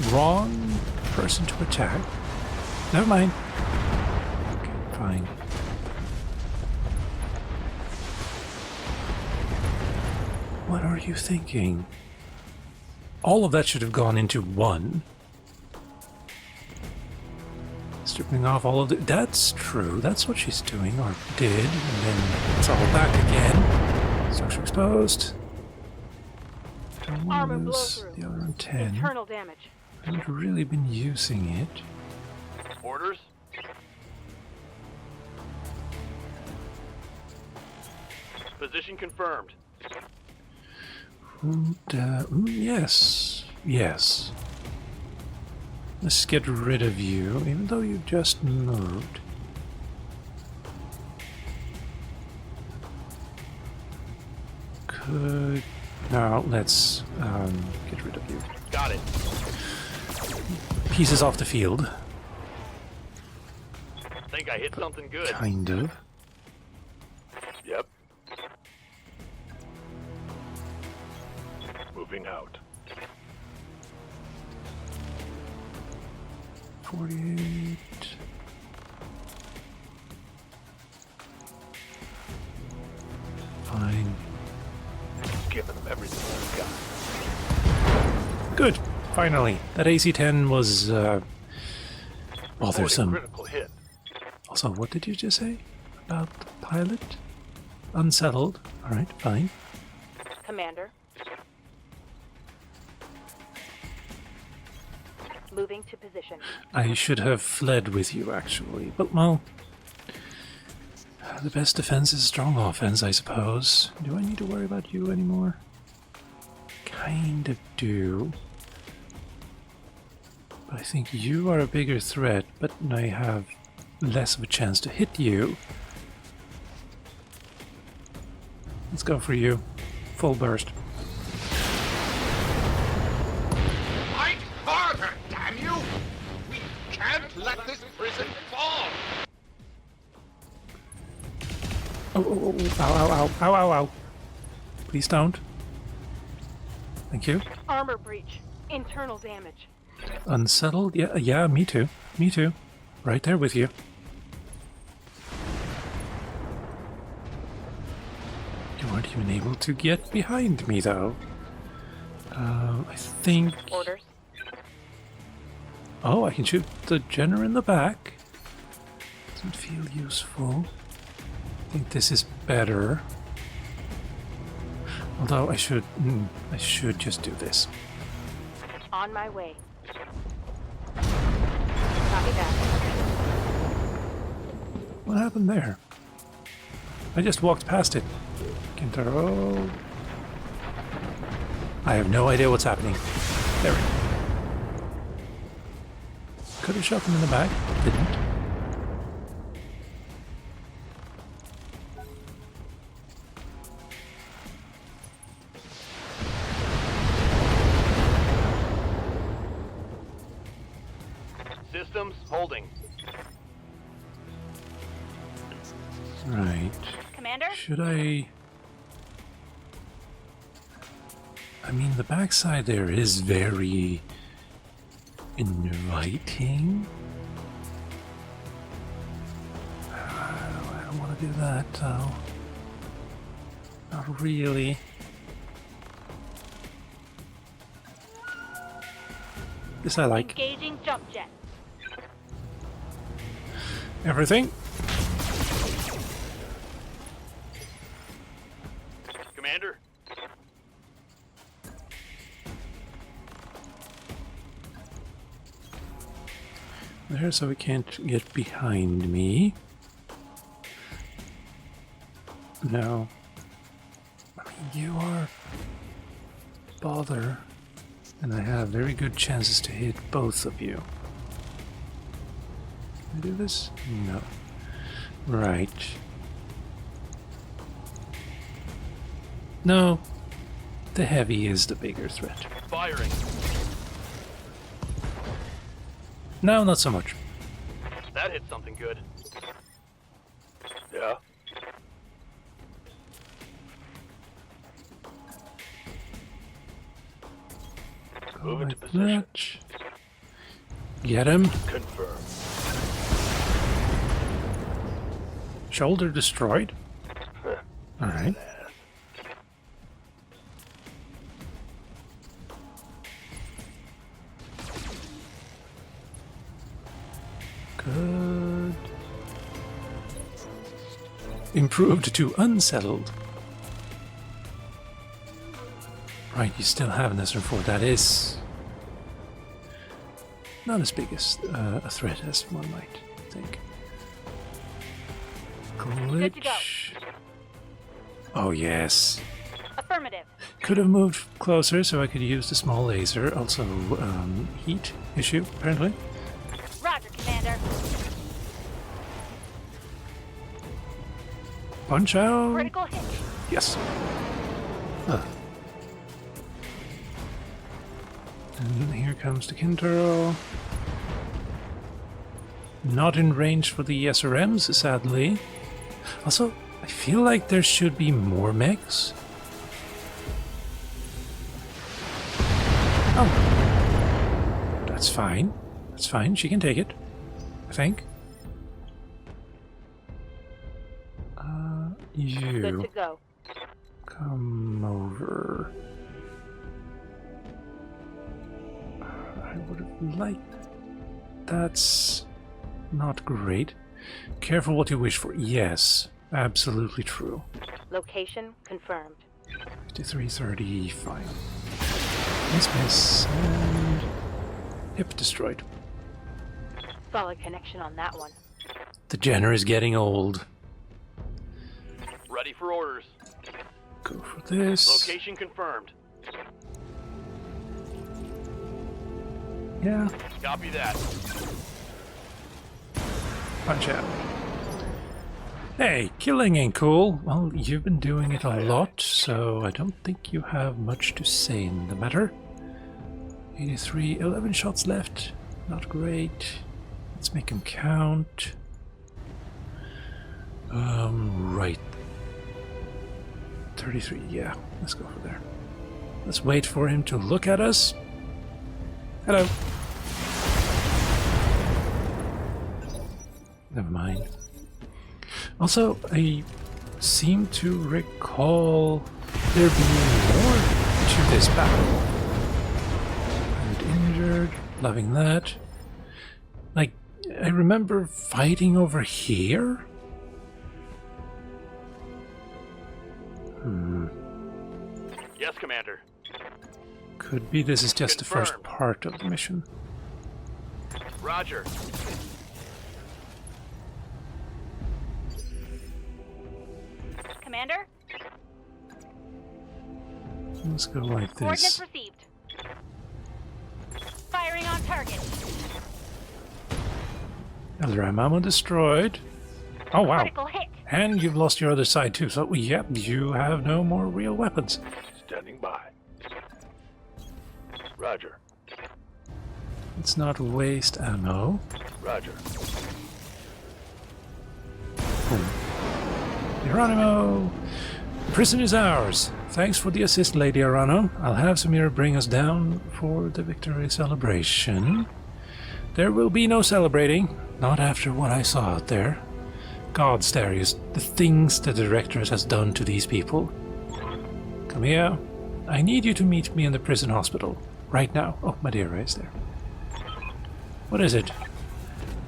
wrong person to attack. Never mind. Okay, fine. What are you thinking? All of that should have gone into one. Stripping off all of the... That's true. That's what she's doing, or did. And then it's all back again. Structure exposed. Don't want Armor to blow lose through. the other on 10. Internal damage. I haven't really been using it. Orders? Position confirmed. And, yes. Yes. Let's get rid of you, even though you just moved. Could... No, let's get rid of you. Got it. Pieces off the field. Think I hit something good. Kind of. Yep. Moving out. 48. Fine. Giving them everything I've got. Good. Finally. That AC-10 was, bothersome. Critical hit. Also, what did you just say about the pilot? Unsettled. Alright, fine. Commander. Moving to position. I should have fled with you, actually. But, well, the best defense is strong offense, I suppose. Do I need to worry about you anymore? Kind of do. But I think you are a bigger threat, but I have less of a chance to hit you. Let's go for you. Full burst. Fight harder, damn you! We can't let this prison fall! Oh, ow. Please don't. Thank you. Armor breach. Internal damage. Unsettled? Yeah, me too. Me too. Right there with you. You weren't even able to get behind me, though. I think... Orders. Oh, I can shoot the Jenner in the back. Doesn't feel useful. I think this is better. Although I should just do this. On my way. Copy that. What happened there? I just walked past it. Kintaro. I have no idea what's happening. There we go. Could have shot him in the back, didn't. Systems holding. Right. Commander? Should I... I mean, the backside there is very inviting. I don't want to do that, though. Not really. This I like. Engaging jump jet. Everything. Commander? There, so he can't get behind me. No. I mean, you are bother, and I have very good chances to hit both of you. Can I do this? No. Right. No. The heavy is the bigger threat. Firing. No, not so much. That hit something good. Yeah. Move into position. Match. Get him. Confirm. Shoulder destroyed. Alright. Good. Improved to unsettled. Right, you still have an SR4. That is not as big as a threat as one might think. Good to go. Glitch. Oh yes. Affirmative. Could have moved closer so I could use the small laser. Also, heat issue, apparently. Roger, Commander. Punch out! Critical hit. Yes. And here comes the Kintaro. Not in range for the SRMs, sadly. Also, I feel like there should be more mechs. Oh. That's fine. That's fine. She can take it. I think. Good You to go. come over. I would have liked. That's not great. Careful what you wish for. Yes, absolutely true. Location confirmed. 5330, fine. Miss, and... Yep, destroyed. Solid connection on that one. The Jenner is getting old. Ready for orders. Go for this. Location confirmed. Yeah, Copy that. punch out. Hey, killing ain't cool. Well, you've been doing it a lot, so I don't think you have much to say in the matter. 83, 11 shots left. Not great. Let's make them count. Right. 33, yeah. Let's go for there. Let's wait for him to look at us. Hello. Never mind. Also, I seem to recall there being more to this battle. And injured, loving that. Like, I remember fighting over here? Yes, Commander. Could be this is just the first Confirmed. part of the mission. Roger. Commander, Let's go like coordinates this. received. Firing on target. Elram ammo destroyed. Oh wow. Critical hit. And you've lost your other side too, so yep, you have no more real weapons. Standing by. Roger. Let's not waste ammo. Roger. Geronimo! The prison is ours. Thanks for the assist, Lady Arano. I'll have Samira bring us down for the victory celebration. There will be no celebrating, not after what I saw out there. Gods, Darius, the things the directors has done to these people. Come here. I need you to meet me in the prison hospital. Right now. Oh, Madeira is there. What is it?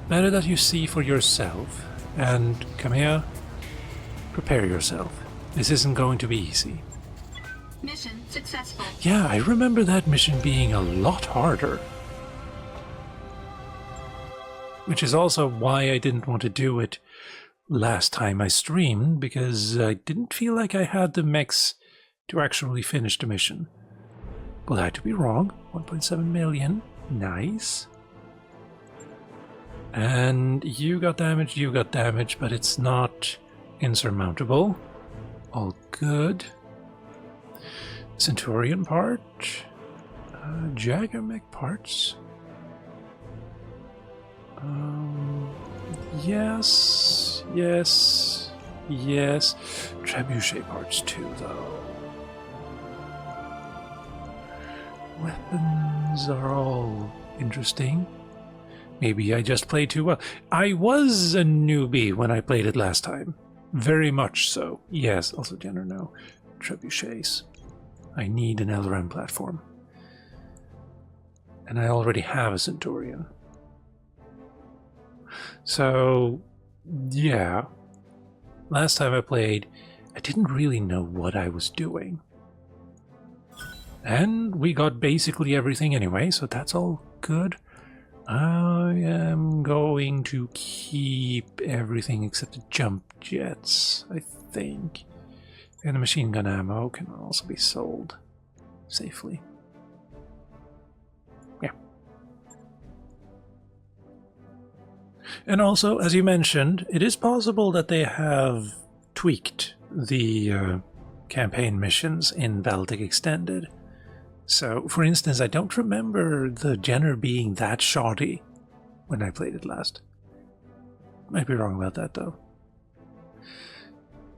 Better that you see for yourself. And come here. Prepare yourself. This isn't going to be easy. Mission successful. Yeah, I remember that mission being a lot harder. Which is also why I didn't want to do it last time I streamed, because I didn't feel like I had the mechs to actually finish the mission. Well, I had to be wrong. 1.7 million. Nice. And you got damaged, but it's not insurmountable. All good. Centurion part. Jagger mech parts. Yes. Trebuchet parts too, though. Weapons are all interesting. Maybe I just played too well. I was a newbie when I played it last time. Very much so. Yes, also Jenner, no. Trebuchets. I need an LRM platform. And I already have a Centurion. So, yeah. Last time I played, I didn't really know what I was doing. And we got basically everything anyway, so that's all good. I am going to keep everything except the jump jets, I think. And the machine gun ammo can also be sold safely. Yeah. And also, as you mentioned, it is possible that they have tweaked the campaign missions in Battletech Extended. So, for instance, I don't remember the Jenner being that shoddy when I played it last. Might be wrong about that, though.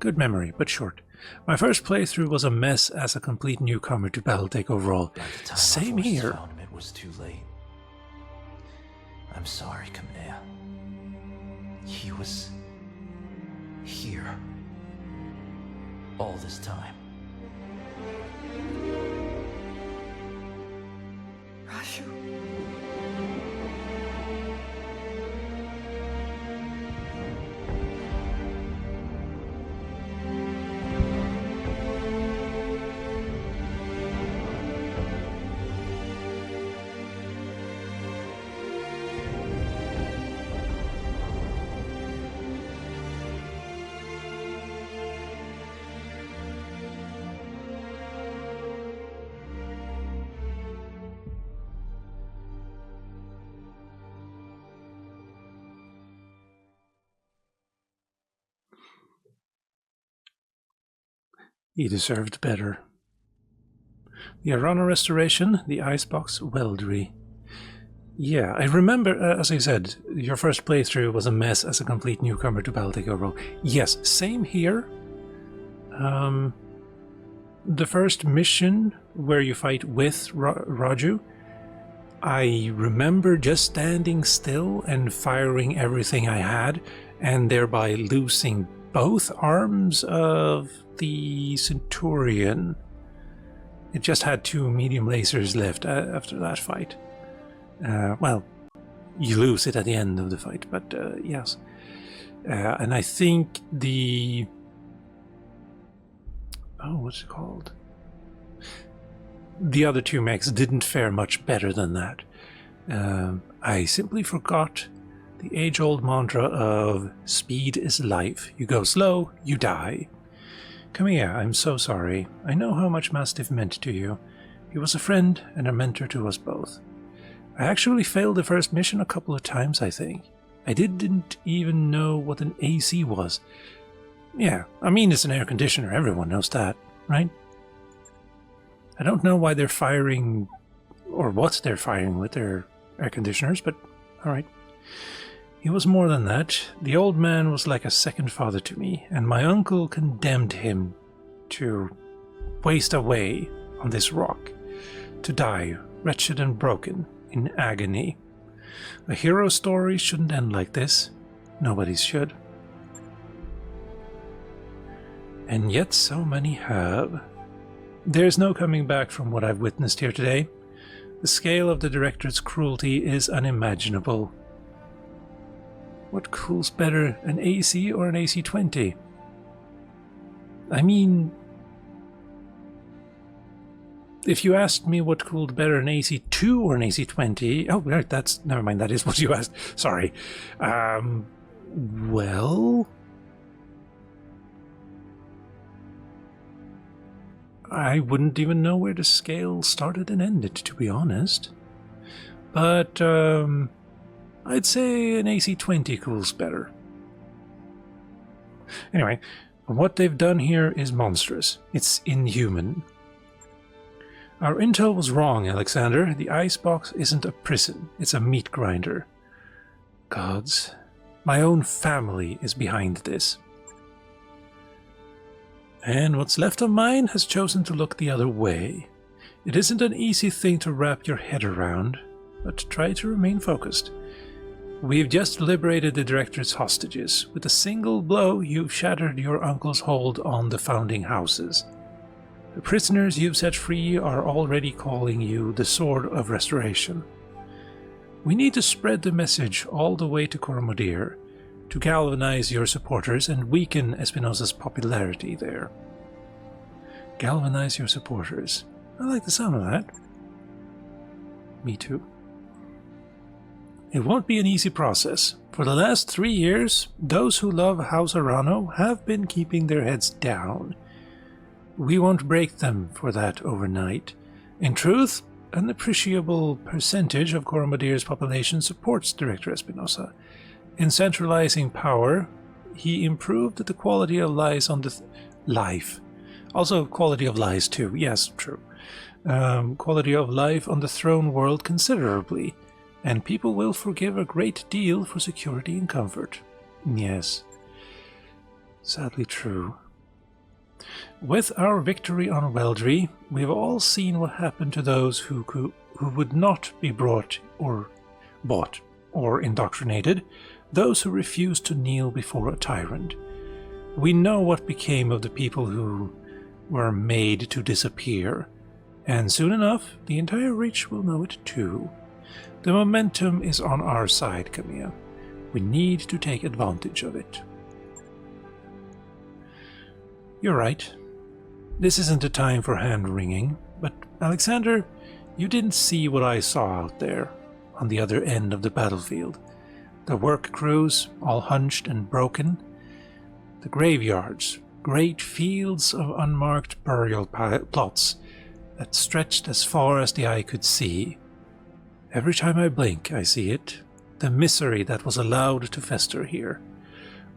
Good memory, but short. My first playthrough was a mess as a complete newcomer to Battletech overall. Same here. Found him, it was too late. I'm sorry, Kamea. He was here all this time. Raju. He deserved better. The Arana Restoration, the Icebox Weldery. Yeah, I remember, as I said, your first playthrough was a mess as a complete newcomer to Battletech overall. Yes, same here. The first mission where you fight with Raju, I remember just standing still and firing everything I had, and thereby losing both arms of the Centurion. It just had 2 medium lasers left after that fight. Well, you lose it at the end of the fight, but yes. And I think the... Oh, what's it called? The other 2 mechs didn't fare much better than that. I simply forgot the age-old mantra of speed is life. You go slow, you die. Come here, I'm so sorry. I know how much Mastiff meant to you. He was a friend and a mentor to us both. I actually failed the first mission a couple of times, I think. I didn't even know what an AC was. Yeah, I mean it's an air conditioner, everyone knows that, right? I don't know why they're firing, or what they're firing with their air conditioners, but alright. He was more than that. The old man was like a second father to me, and my uncle condemned him to waste away on this rock, to die wretched and broken, in agony. A hero story shouldn't end like this. Nobody's should. And yet so many have. There's no coming back from what I've witnessed here today. The scale of the director's cruelty is unimaginable. What cools better, an AC or an AC-20? I mean, if you asked me what cooled better, an AC-2 or an AC-20... Oh, right, that's... Never mind, that is what you asked. Sorry. Well... I wouldn't even know where the scale started and ended, to be honest. But, I'd say an AC-20 cools better. Anyway, what they've done here is monstrous. It's inhuman. Our intel was wrong, Alexander. The icebox isn't a prison. It's a meat grinder. Gods. My own family is behind this. And what's left of mine has chosen to look the other way. It isn't an easy thing to wrap your head around, but try to remain focused. We've just liberated the director's hostages. With a single blow, you've shattered your uncle's hold on the founding houses. The prisoners you've set free are already calling you the Sword of Restoration. We need to spread the message all the way to Cormodir, to galvanize your supporters and weaken Espinosa's popularity there. Galvanize your supporters. I like the sound of that. Me too. It won't be an easy process. For the last 3 years, those who love House Arano have been keeping their heads down. we won't break them for that overnight. In truth, an appreciable percentage of Coromadir's population supports Director Espinosa. In centralizing power, he improved the quality of lies on the life. Also, quality of lies too. Yes, true. Quality of life on the throne world considerably, and people will forgive a great deal for security and comfort. Yes, sadly true. With our victory on Weldry, we've all seen what happened to those who would not be bought or indoctrinated, those who refused to kneel before a tyrant. We know what became of the people who were made to disappear, and soon enough the entire Reach will know it too. The momentum is on our side, Camilla. We need to take advantage of it. You're right. This isn't a time for hand-wringing, but Alexander, you didn't see what I saw out there, on the other end of the battlefield. The work crews, all hunched and broken. The graveyards, great fields of unmarked burial plots that stretched as far as the eye could see. Every time I blink, I see it. The misery that was allowed to fester here.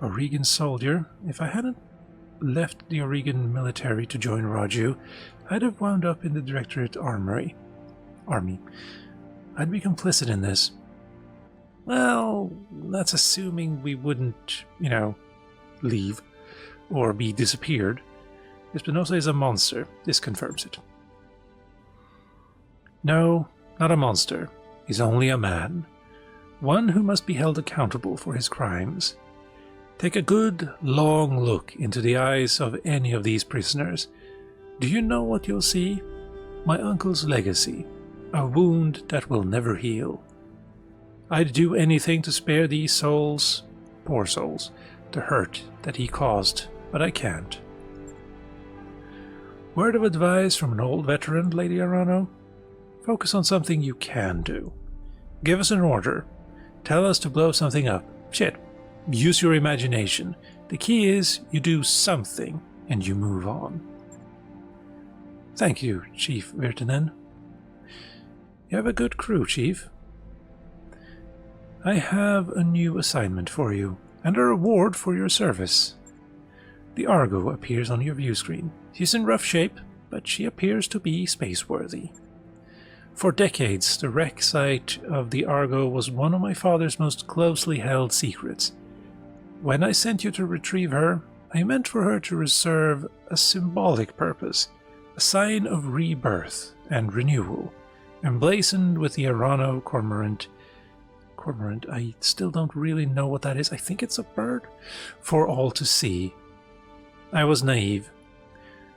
A Regan soldier, if I hadn't left the Oregon military to join Raju, I'd have wound up in the Directorate Army. I'd be complicit in this. Well, that's assuming we wouldn't, leave or be disappeared. Espinosa is a monster. This confirms it. No, not a monster. He's only a man. One who must be held accountable for his crimes. Take a good, long look into the eyes of any of these prisoners. Do you know what you'll see? My uncle's legacy. A wound that will never heal. I'd do anything to spare these souls, poor souls, the hurt that he caused, but I can't. Word of advice from an old veteran, Lady Arano? Focus on something you can do. Give us an order. Tell us to blow something up. Shit. Use your imagination. The key is you do something and you move on. Thank you, Chief Virtanen. You have a good crew, Chief. I have a new assignment for you, and a reward for your service. The Argo appears on your view screen. She's in rough shape, but she appears to be space-worthy. For decades, the wreck site of the Argo was one of my father's most closely held secrets. When I sent you to retrieve her, I meant for her to serve a symbolic purpose, a sign of rebirth and renewal, emblazoned with the Arano cormorant. I still don't really know what that is. I think it's a bird. For all to see. I was naive.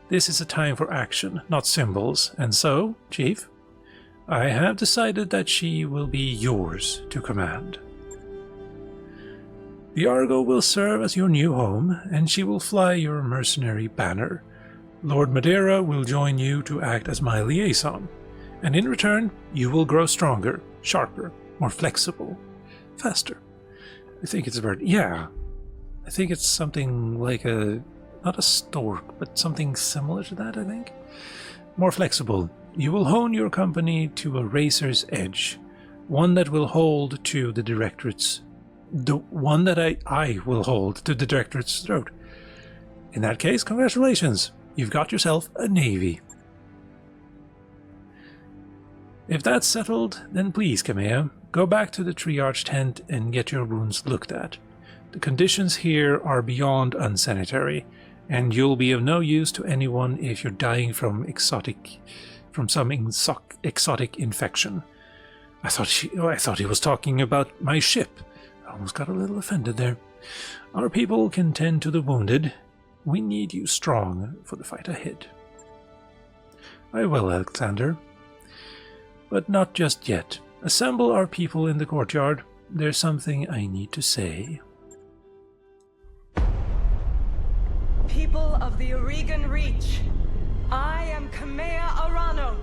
This is a time for action, not symbols, and so, Chief, I have decided that she will be yours to command. The Argo will serve as your new home, and she will fly your mercenary banner. Lord Madeira will join you to act as my liaison, and in return, you will grow stronger, sharper, more flexible, faster. I think it's a bird. Yeah. I think it's something like not a stork, but something similar to that, I think. More flexible. You will hone your company to a razor's edge, one that will hold to the Directorate's... The one that I will hold to the Directorate's throat. In that case, congratulations. You've got yourself a navy. If that's settled, then please, Kamea, go back to the triage tent and get your wounds looked at. The conditions here are beyond unsanitary, and you'll be of no use to anyone if you're dying from some exotic infection. I thought he was talking about my ship. I almost got a little offended there. Our people can tend to the wounded. We need you strong for the fight ahead. I will, Alexander. But not just yet. Assemble our people in the courtyard. There's something I need to say. People of the Oregon Reach, I am Kamea Arano,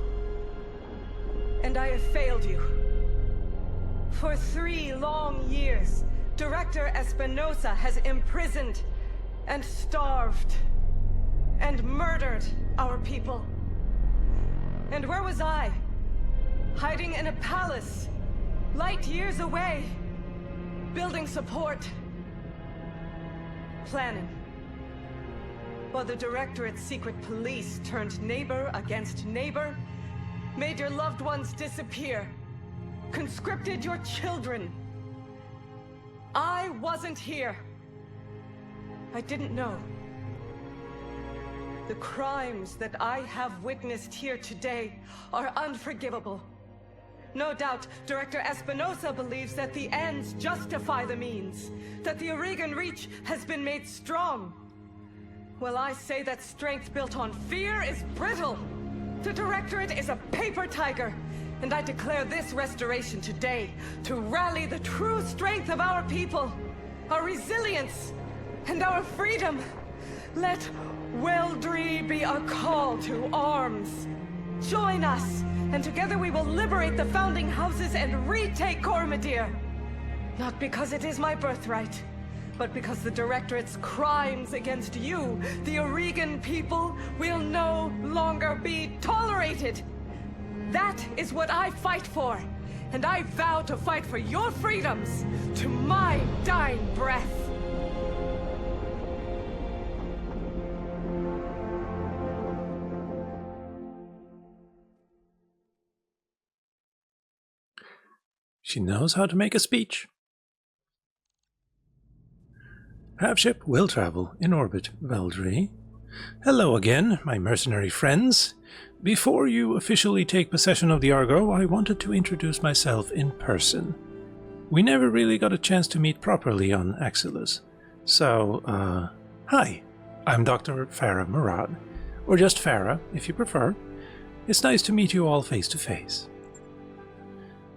and I have failed you. For 3 long years, Director Espinosa has imprisoned and starved and murdered our people. And where was I? Hiding in a palace, light years away, building support, planning. While the Directorate's secret police turned neighbor against neighbor, made your loved ones disappear, conscripted your children. I wasn't here. I didn't know. The crimes that I have witnessed here today are unforgivable. No doubt, Director Espinosa believes that the ends justify the means, that the Aurigan Reach has been made strong. Well, I say that strength built on fear is brittle. The Directorate is a paper tiger, and I declare this restoration today to rally the true strength of our people, our resilience, and our freedom. Let Weldry be a call to arms. Join us, and together we will liberate the founding houses and retake Cormadir. Not because it is my birthright, but because the Directorate's crimes against you, the Aurigan people, will no longer be tolerated. That is what I fight for, and I vow to fight for your freedoms to my dying breath. She knows how to make a speech. Half-ship will travel in orbit, Veldry. Hello again, my mercenary friends. Before you officially take possession of the Argo, I wanted to introduce myself in person. We never really got a chance to meet properly on Axilus. So, hi, I'm Dr. Farah Murad, or just Farah, if you prefer. It's nice to meet you all face to face.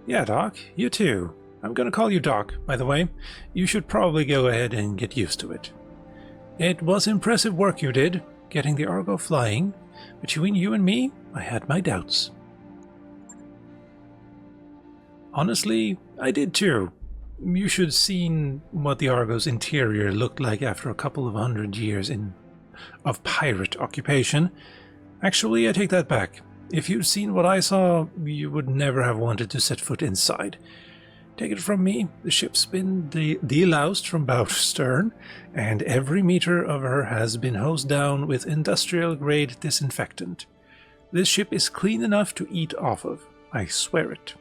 Yeah, Doc, you too. I'm gonna call you Doc, by the way. You should probably go ahead and get used to it. It was impressive work you did, getting the Argo flying. Between you and me, I had my doubts. Honestly, I did too. You should have seen what the Argo's interior looked like after a couple of 100 years of pirate occupation. Actually, I take that back. If you'd seen what I saw, you would never have wanted to set foot inside. Take it from me, the ship's been deloused from bow to stern, and every meter of her has been hosed down with industrial-grade disinfectant. This ship is clean enough to eat off of, I swear it.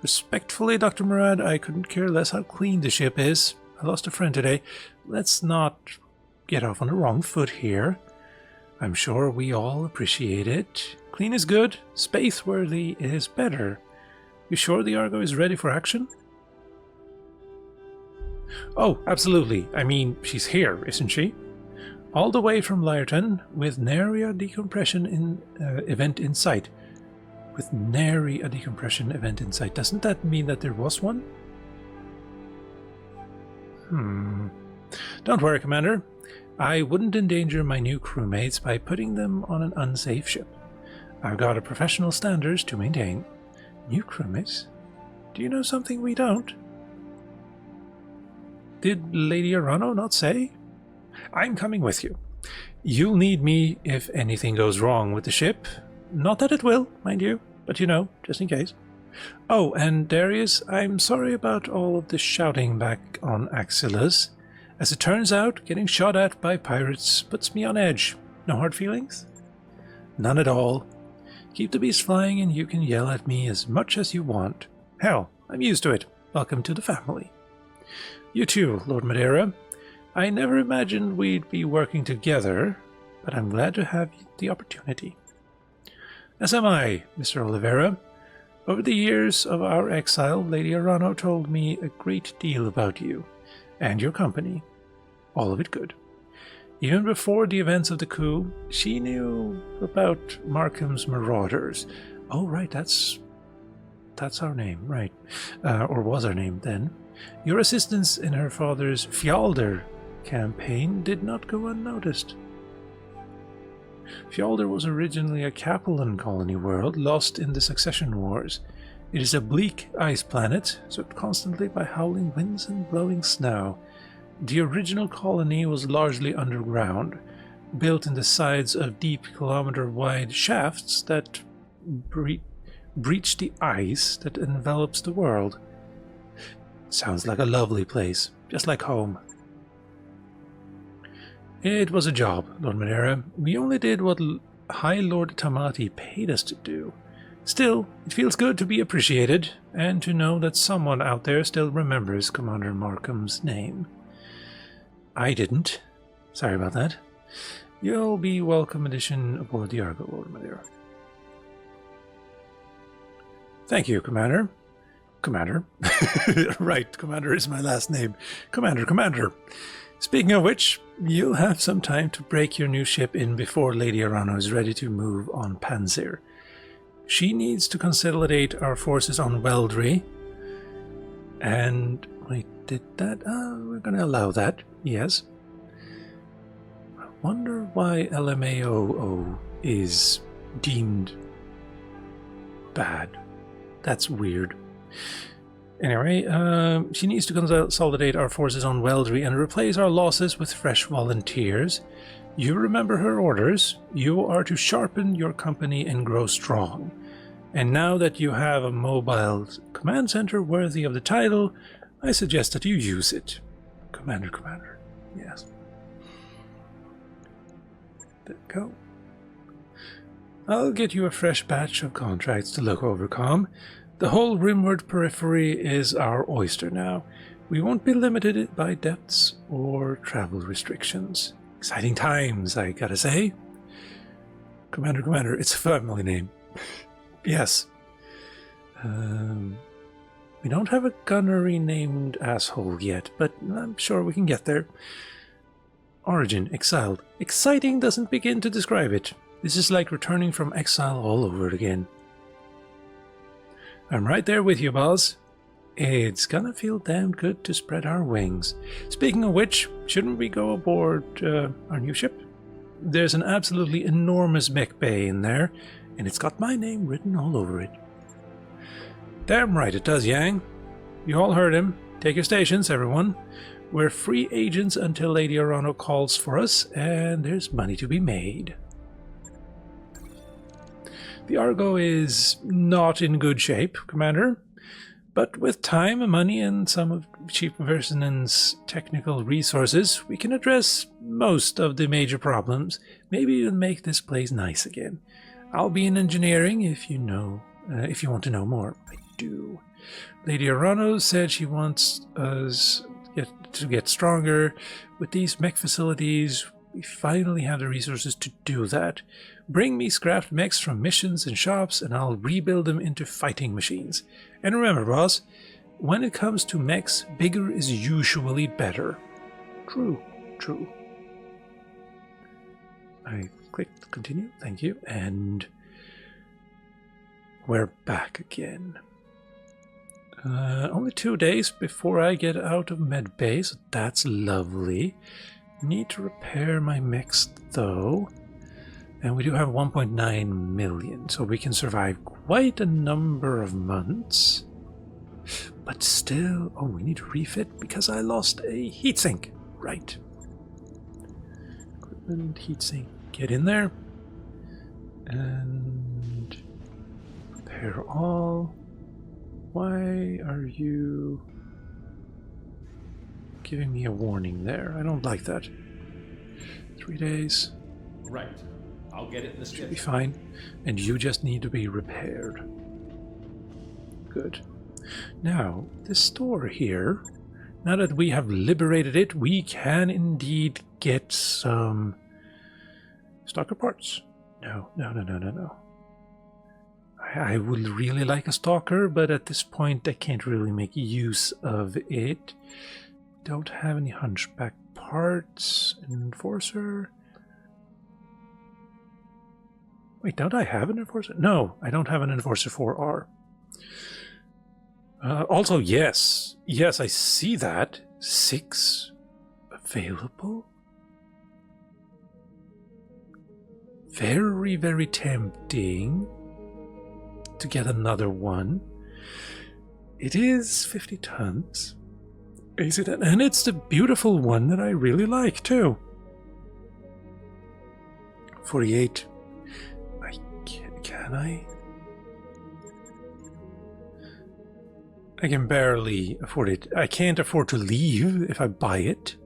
Respectfully, Dr. Murad, I couldn't care less how clean the ship is. I lost a friend today. Let's not get off on the wrong foot here. I'm sure we all appreciate it. Clean is good, space-worthy is better. You sure the Argo is ready for action? Oh, absolutely. I mean, she's here, isn't she? All the way from Lyerton, with nary a decompression event in sight. With nary a decompression event in sight. Doesn't that mean that there was one? Don't worry, Commander. I wouldn't endanger my new crewmates by putting them on an unsafe ship. I've got a professional standards to maintain. New crewmates? Do you know something we don't? Did Lady Arano not say? I'm coming with you. You'll need me if anything goes wrong with the ship. Not that it will, mind you, but you know, just in case. Oh, and Darius, I'm sorry about all of the shouting back on Axilus. As it turns out, getting shot at by pirates puts me on edge. No hard feelings? None at all. Keep the beast flying and you can yell at me as much as you want. Hell, I'm used to it. Welcome to the family. You too, Lord Madeira. I never imagined we'd be working together, but I'm glad to have the opportunity. As am I, Mr. Oliveira. Over the years of our exile, Lady Arano told me a great deal about you and your company. All of it good. Even before the events of the coup, she knew about Markham's Marauders. Oh, right, that's our name, right. Or was our name then. Your assistance in her father's Fjaldr campaign did not go unnoticed. Fjaldr was originally a Capellan colony world lost in the Succession Wars. It is a bleak ice planet, swept constantly by howling winds and blowing snow. The original colony was largely underground. built in the sides of deep kilometer-wide shafts that breach the ice that envelops the world. Sounds like a lovely place, just like home. It was a job, Lord Madeira. We only did what High Lord Tamati paid us to do. Still, it feels good to be appreciated, and to know that someone out there still remembers Commander Markham's name. I didn't. Sorry about that. You'll be welcome addition aboard the Argo, Lord Madeira. Thank you, Commander. Commander? Right, Commander is my last name. Commander. Speaking of which, you'll have some time to break your new ship in before Lady Arano is ready to move on Panzer. She needs to consolidate our forces on Weldry. And... wait, did that? We're going to allow that, yes. I wonder why LMAO is deemed bad. That's weird. Anyway, she needs to consolidate our forces on Weldry and replace our losses with fresh volunteers. You remember her orders. You are to sharpen your company and grow strong. And now that you have a mobile command center worthy of the title, I suggest that you use it. Commander. Yes. There we go. I'll get you a fresh batch of contracts to look over, Com. The whole Rimward periphery is our oyster now. We won't be limited by depths or travel restrictions. Exciting times, I gotta say. Commander, it's a family name. Yes. We don't have a gunnery named asshole yet, but I'm sure we can get there. Origin, exiled. Exciting doesn't begin to describe it. This is like returning from exile all over again. I'm right there with you, boss. It's gonna feel damn good to spread our wings. Speaking of which, shouldn't we go aboard our new ship? There's an absolutely enormous mech bay in there, and it's got my name written all over it. Damn right it does, Yang. You all heard him. Take your stations, everyone. We're free agents until Lady Arano calls for us, and there's money to be made. The Argo is not in good shape, Commander, but with time, money, and some of Chief Versonen's technical resources, we can address most of the major problems, maybe even make this place nice again. I'll be in engineering if you want to know more. I do. Lady Arano said she wants us to get stronger. With these mech facilities, we finally have the resources to do that. Bring me scrapped mechs from missions and shops, and I'll rebuild them into fighting machines. And remember, boss, when it comes to mechs, bigger is usually better. True. I clicked continue, thank you, and we're back again. Only 2 days before I get out of medbay, so that's lovely. Need to repair my mechs though. And we do have 1.9 million, so we can survive quite a number of months. But still, oh, we need to refit because I lost a heatsink. Right. Equipment, heatsink, get in there. And repair all. Why are you giving me a warning there? I don't like that. 3 days. Right. I'll get it in the Should be fine. And you just need to be repaired. Good. Now, this store here, now that we have liberated it, we can indeed get some stalker parts. No. I would really like a stalker, but at this point I can't really make use of it. Don't have any hunchback parts. An enforcer. Wait, don't I have an enforcer? No, I don't have an enforcer 4R. Also, yes, I see that. 6 available. Very, very tempting to get another one. It is 50 tons. Is it? And it's the beautiful one that I really like, too. 48. Can I? I can barely afford it. I can't afford to leave if I buy it.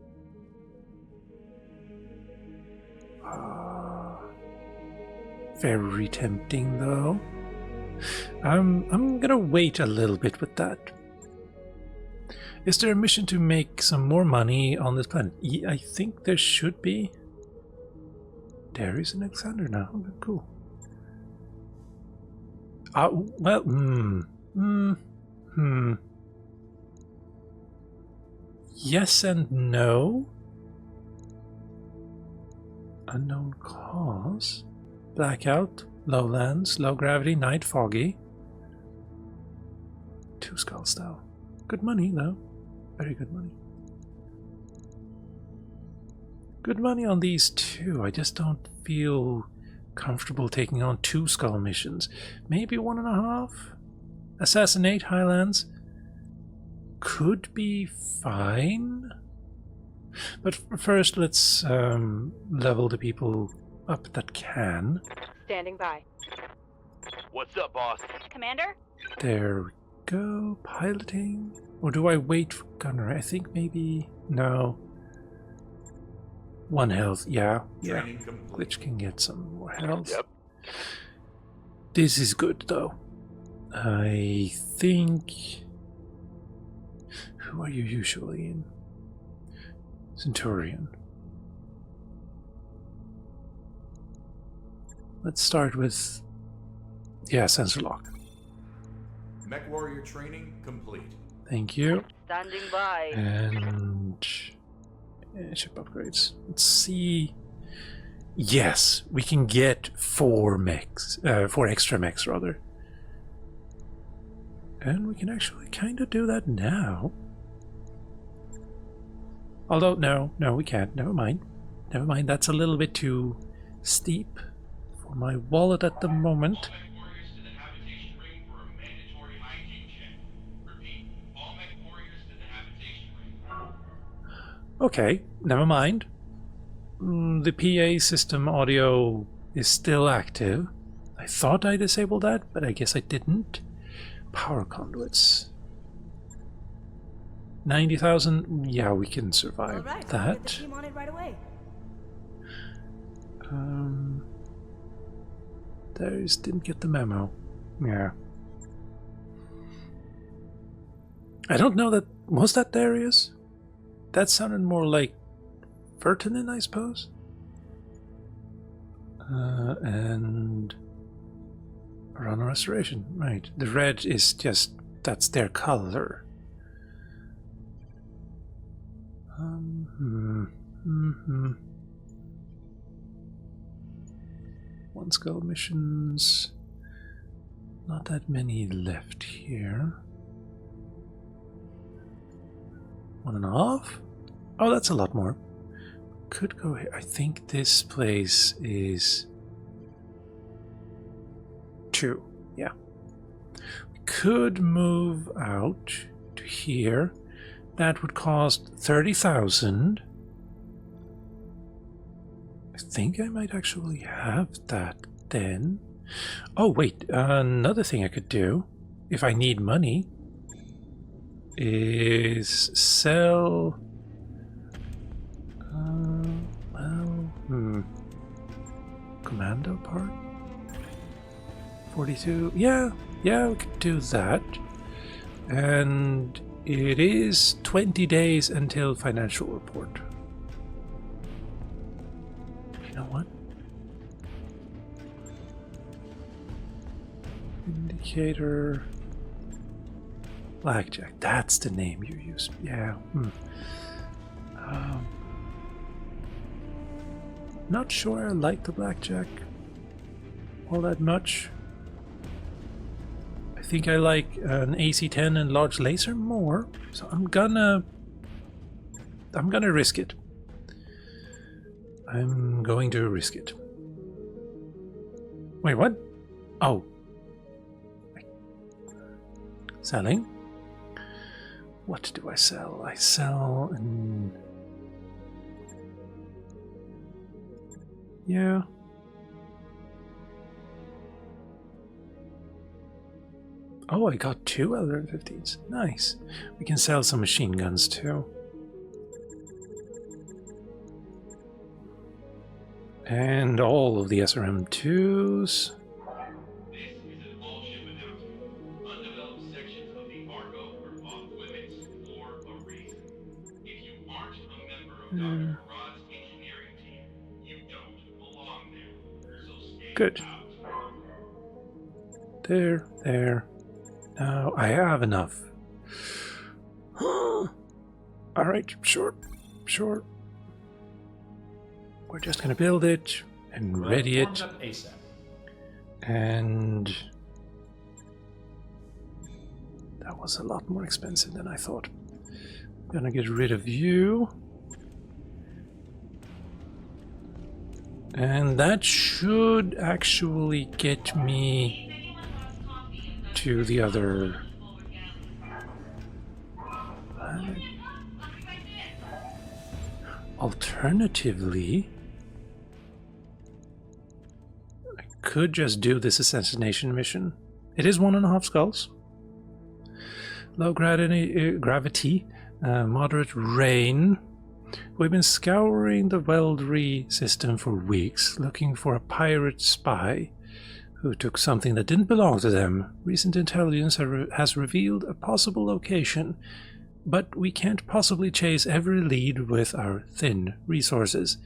Very tempting, though. I'm gonna wait a little bit with that. Is there a mission to make some more money on this planet? I think there should be. There is an Alexander now. Okay, cool. Well, yes and no. Unknown cause. Blackout, lowlands, low gravity, night, foggy. 2 skull style. Good money, though. Very good money. Good money on these two. I just don't feel comfortable taking on 2 skull missions. Maybe 1.5? Assassinate Highlands could be fine. But first, let's level the people up that can. Standing by. What's up, boss? Commander? There we go. Piloting. Or do I wait for gunner? I think maybe... No. 1 health. Yeah. Training complete. Glitch can get some more health. Yep. This is good, though. I think... Who are you usually in? Centurion. Let's start with... Yeah, sensor lock. Mech warrior training complete. Thank you. Standing by. And... ship upgrades. Let's see... Yes, we can get 4 mechs. 4 extra mechs, rather. And we can actually kind of do that now. Although, no, we can't. Never mind. Never mind, that's a little bit too steep for my wallet at the moment. Okay, never mind. The PA system audio is still active. I thought I disabled that, but I guess I didn't. Power conduits. 90,000. Yeah, we can survive that. Get the team on it right away. Those didn't get the memo. Yeah. I don't know that... Was that Darius? That sounded more like Vertinen, I suppose? And... Runner Restoration. Right. The red is just... That's their color. One skull missions. Not that many left here. 1.5? Oh, that's a lot more. Could go here. I think this place is 2. Yeah. We could move out to here. That would cost 30,000. I think I might actually have that then. Oh, wait. Another thing I could do, if I need money, is sell... Commando part? 42? Yeah, we could do that. And it is 20 days until financial report. You know what? Indicator... Blackjack, that's the name you use. Yeah. Not sure I like the blackjack all that much. I think I like an AC-10 and large laser more, so I'm gonna risk it. I'm going to risk it. Wait, what? Oh. Selling? What do I sell? I sell an... Yeah. Oh, I got 2 LR-15s. Nice. We can sell some machine guns too. And all of the SRM-2s. This is an all-ship announcement. Undeveloped sections of the Argo are off limits for a reason. If you aren't a member of Dr. Rod's engineering team, you don't belong there. So stay Good. out. There. Now I have enough. Alright, sure. We're just gonna build it and ready it. ASAP. And that was a lot more expensive than I thought. Gonna get rid of you. And that should actually get me to the other planet. Alternatively, I could just do this assassination mission. It is 1.5 skulls. Low gravity, moderate rain. We've been scouring the Weldry system for weeks, looking for a pirate spy who took something that didn't belong to them. Recent intelligence has revealed a possible location, but we can't possibly chase every lead with our thin resources.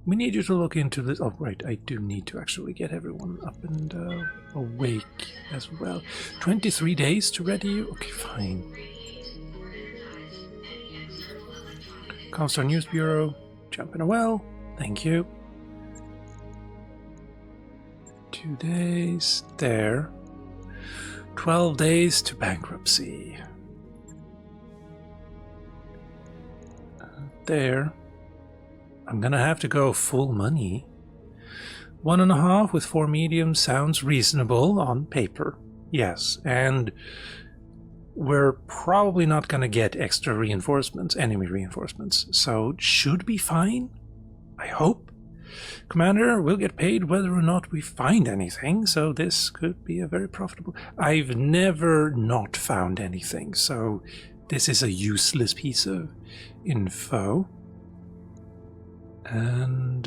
We need you to look into this. Oh, right, I do need to actually get everyone up and awake as well. 23 days to ready you? Okay, fine. Comstar News Bureau, jump in a well. Thank you. 2 days. There. 12 days to bankruptcy. There. I'm gonna have to go full money. 1.5 with 4 mediums sounds reasonable on paper. Yes, and we're probably not gonna get extra reinforcements, enemy reinforcements, so it should be fine. I hope. Commander, we'll get paid whether or not we find anything, so this could be a very profitable... I've never not found anything, so this is a useless piece of info. And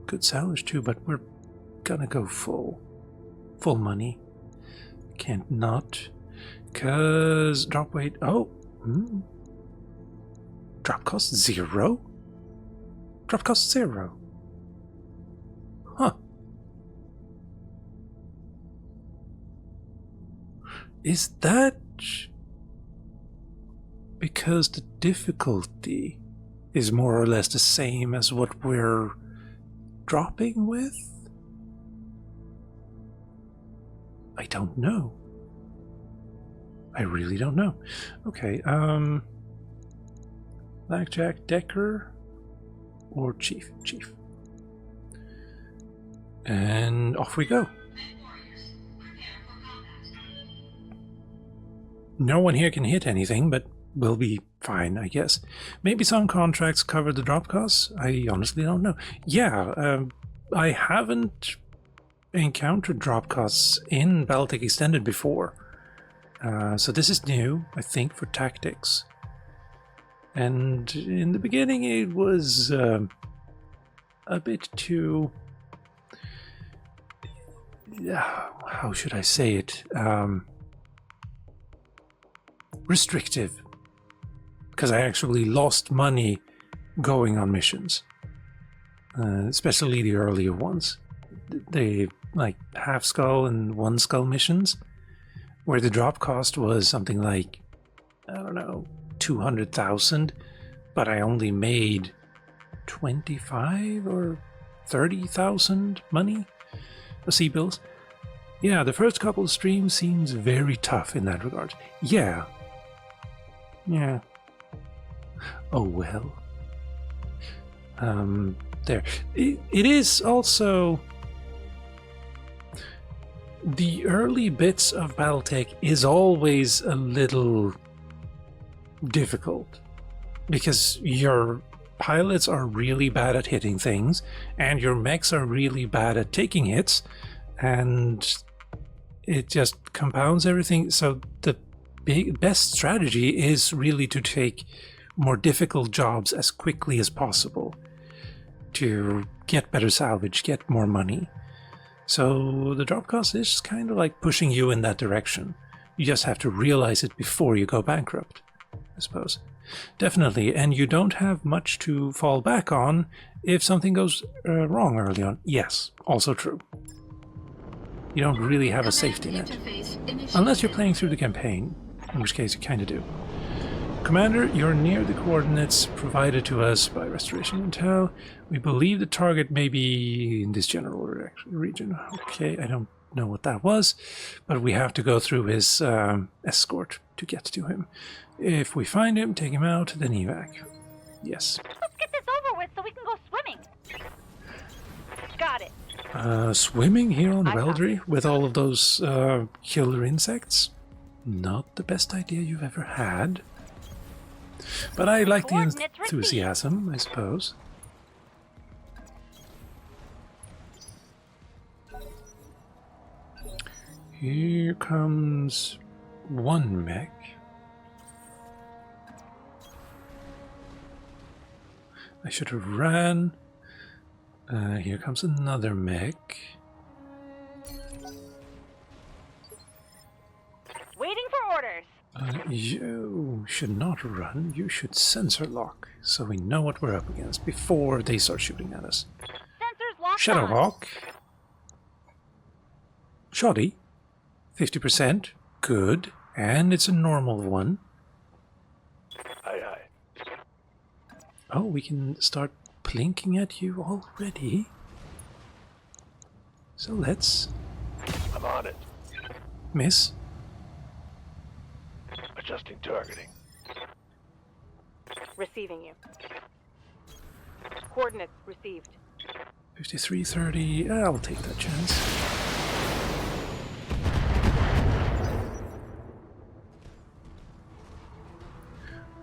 good salvage too, but we're gonna go full money. Can't not, cause drop weight. Drop cost 0. Drop cost 0. Huh? Is that because the difficulty is more or less the same as what we're dropping with? I don't know. I really don't know. Okay, Blackjack, Decker, or Chief? Chief. And off we go. No one here can hit anything, but we'll be fine, I guess. Maybe some contracts cover the drop costs? I honestly don't know. Yeah, I haven't encountered drop costs in Battletech Extended before. So this is new, I think, for tactics. And in the beginning it was a bit too... how should I say it? Restrictive. Because I actually lost money going on missions. Especially the earlier ones. The like half skull and 1 skull missions, where the drop cost was something like, I don't know, 200,000, but I only made 25 or 30,000 money sea bills. Yeah, the first couple of streams seems very tough in that regard. Yeah. Oh well. There. It is also... The early bits of Battletech is always a little difficult, because your pilots are really bad at hitting things, and your mechs are really bad at taking hits, and it just compounds everything. So the best strategy is really to take more difficult jobs as quickly as possible to get better salvage, get more money. So the drop cost is kind of like pushing you in that direction. You just have to realize it before you go bankrupt, I suppose. Definitely, and you don't have much to fall back on if something goes wrong early on. Yes, also true. You don't really have a safety net. Unless you're playing through the campaign, in which case you kind of do. Commander, you're near the coordinates provided to us by Restoration Intel. We believe the target may be in this general region. Okay, I don't know what that was, but we have to go through his escort to get to him. If we find him, take him out, then evac. Yes. Let's get this over with so we can go swimming. Got it. Swimming here on Weldry with all of those killer insects? Not the best idea you've ever had. But I like the enthusiasm, I suppose. Here comes one mech. I should have ran. Here comes another mech. Waiting for orders. You should not run. You should sensor lock, so we know what we're up against before they start shooting at us. Sensors locked Shadowhawk. Shoddy. 50%. Good. And it's a normal one. Aye, aye. Oh, we can start plinking at you already. So let's... I'm on it. Miss. Adjusting targeting. Receiving you. Coordinates received. 5330. I'll take that chance.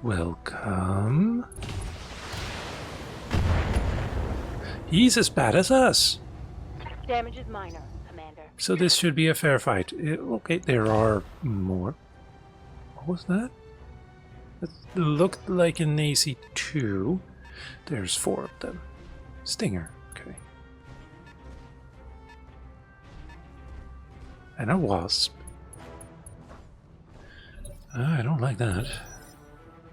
Welcome. He's as bad as us. Damage is minor, Commander. So this should be a fair fight. Okay, there are more. What was that? It looked like an AC-2. There's 4 of them. Stinger, okay. And a wasp. I don't like that.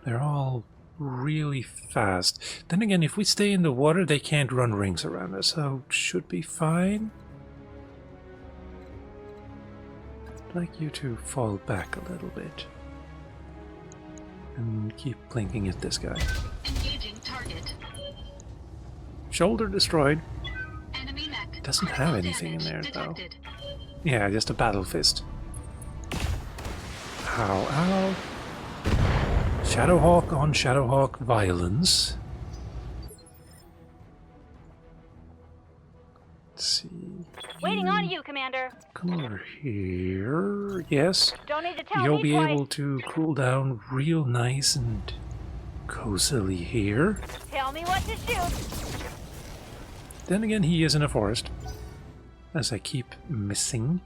They're all really fast. Then again, if we stay in the water, they can't run rings around us, so should be fine. I'd like you to fall back a little bit. And keep blinking at this guy. Engaging target. Shoulder destroyed. Enemy mech. Doesn't have anything in there, detected. though. Yeah, just a battle fist. Ow, ow. Shadowhawk on Shadowhawk violence. Let's see. Waiting on you, Commander. Come over here. Yes. Don't need to tell You'll me be twice. able to cool down real nice and cozily here. Tell me what to shoot. Then again, he is in a forest. As I keep missing.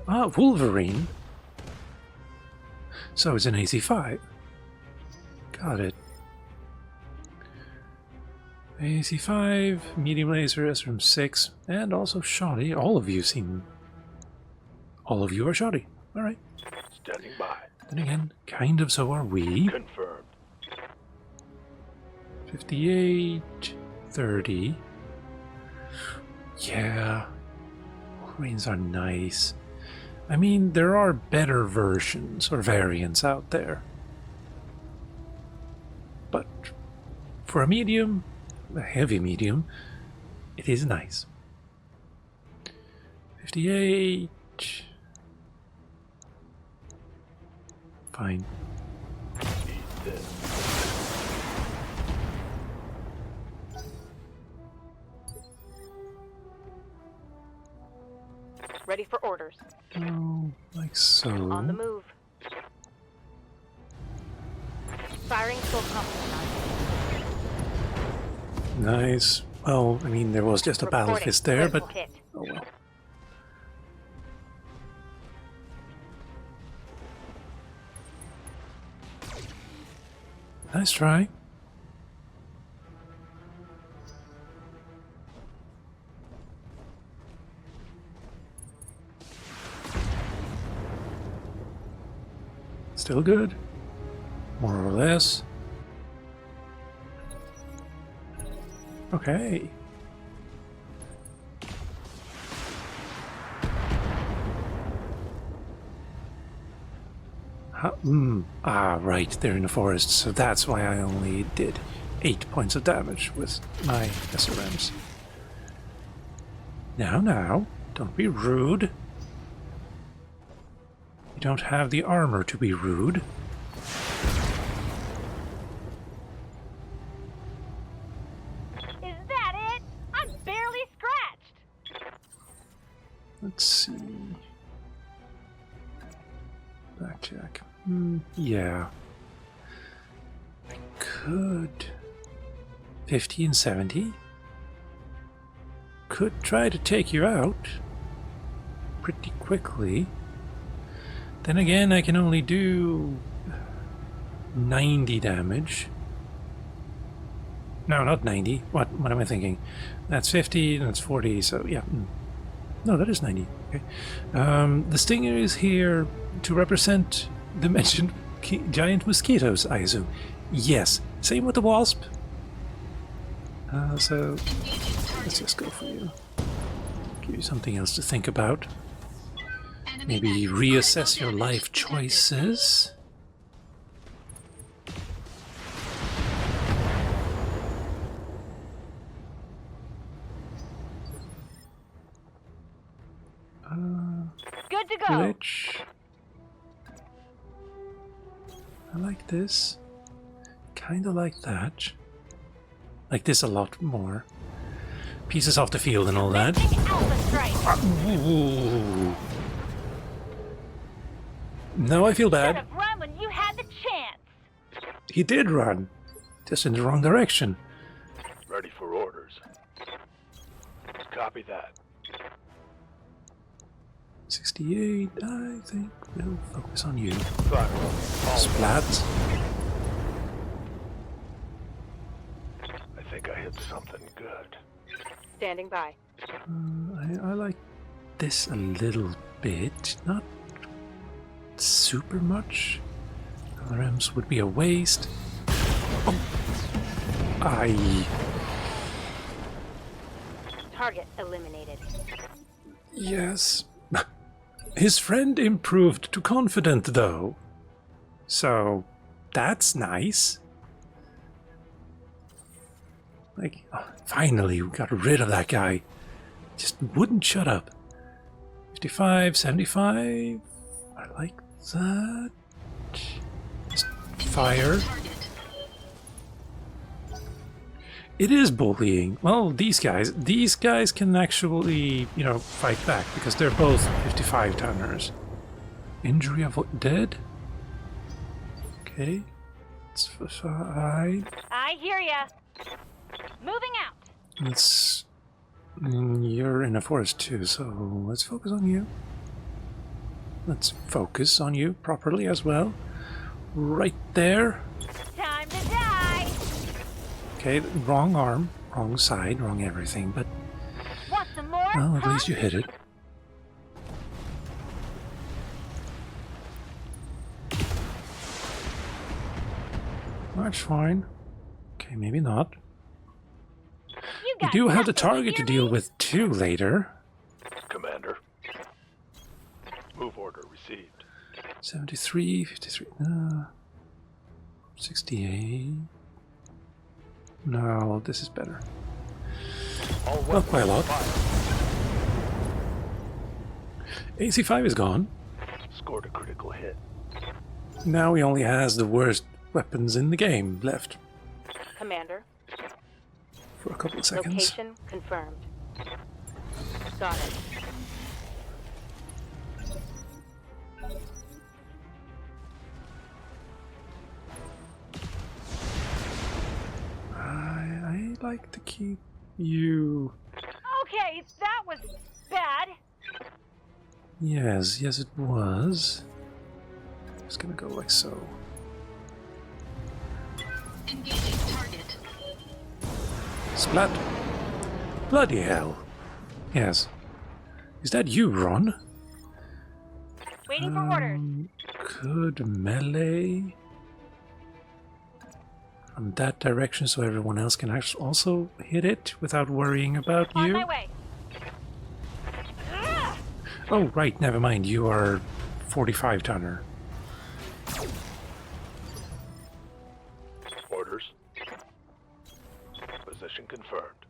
Ah, Wolverine. So it's an AC-5. Got it. AC-5, medium laser, SRM-6, and also shoddy. All of you are shoddy. Alright. Standing by. Then again, kind of so are we. Confirmed. 58, 30. Yeah. Wolverines are nice. I mean, there are better versions or variants out there. But for a medium, a heavy medium, it is nice. 58. Fine. Eat this. Ready for orders. Oh, like so. On the move. Firing full complement. Nice. Well, I mean, there was just a battle Reporting. fist there, but Critical hit. oh well. Nice try. Still good. More or less. Okay. Right, they're in the forest, so that's why I only did 8 points of damage with my SRMs. Now, don't be rude. You don't have the armor to be rude. Is that it? I'm barely scratched. Let's see. Blackjack. Yeah. I could. 50 and 70. Could try to take you out pretty quickly. Then again, I can only do 90 damage. No, not 90. What am I thinking? That's 50, that's 40, so yeah. No, that is 90. Okay. The stinger is here to represent the mentioned giant mosquitoes, I assume. Yes. Same with the wasp. So let's just go for you. Give you something else to think about. Maybe reassess your life choices. Good to go. Glitch. I like this. Kinda like that. Like this a lot more. Pieces off the field and all that. Ooh. Now I feel bad. Should have run when you had the chance. He did run, just in the wrong direction. Ready for orders. Copy that. 68, I think we'll focus on you. Fire. Splat. I think I hit something good. Standing by. I like this a little bit, not super much. LRMs would be a waste. Oh. Target eliminated. Yes. His friend improved to confident, though. So, that's nice. Like, finally, we got rid of that guy. Just wouldn't shut up. 55, 75. I like that. Just fire. It is bullying. Well, these guys can actually, fight back because they're both 55 tonners. Injury of dead? Okay. It's fine. I hear ya. Moving out. You're in a forest too, so let's focus on you. Let's focus on you properly as well. Right there. Time to die. Okay, wrong arm, wrong side, wrong everything, but Want some more? well, at least you hit it. That's fine. Okay, maybe not. We do have the target to deal with too later. Commander. Move order received. 73, 53, 68. No, this is better. Not quite a lot. AC5 is gone. Scored a critical hit. Now he only has the worst weapons in the game left. Commander. For a couple of seconds. Location confirmed. Got it. I like to keep you. Okay, that was bad. Yes, it was. Just gonna go like so. Engaging target. Splat. Bloody hell. Yes. Is that you, Ron? Waiting for orders. Could melee from that direction so everyone else can actually also hit it without worrying about On you? my way. Oh, right, never mind. You are 45 tonner. Orders. Position confirmed.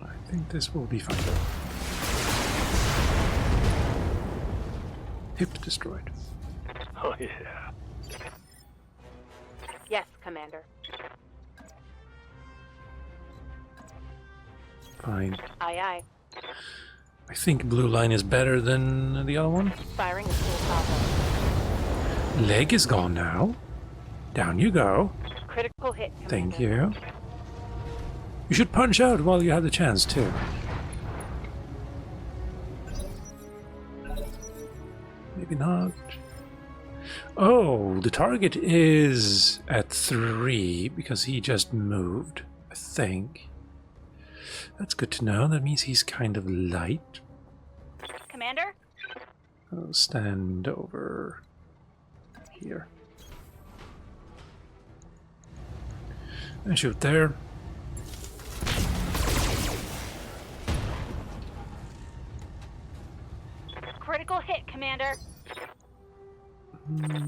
I think this will be fine. Hip destroyed. Oh yeah. Yes, Commander. Fine. Aye, aye. I think blue line is better than the other one. Firing is full throttle. Leg is gone now. Down you go. Critical hit, Commander. Thank you. You should punch out while you have the chance, too. Maybe not. Oh, the target is at 3 because he just moved, I think. That's good to know. That means he's kind of light. Commander? I'll stand over here. And shoot there. Critical hit, Commander.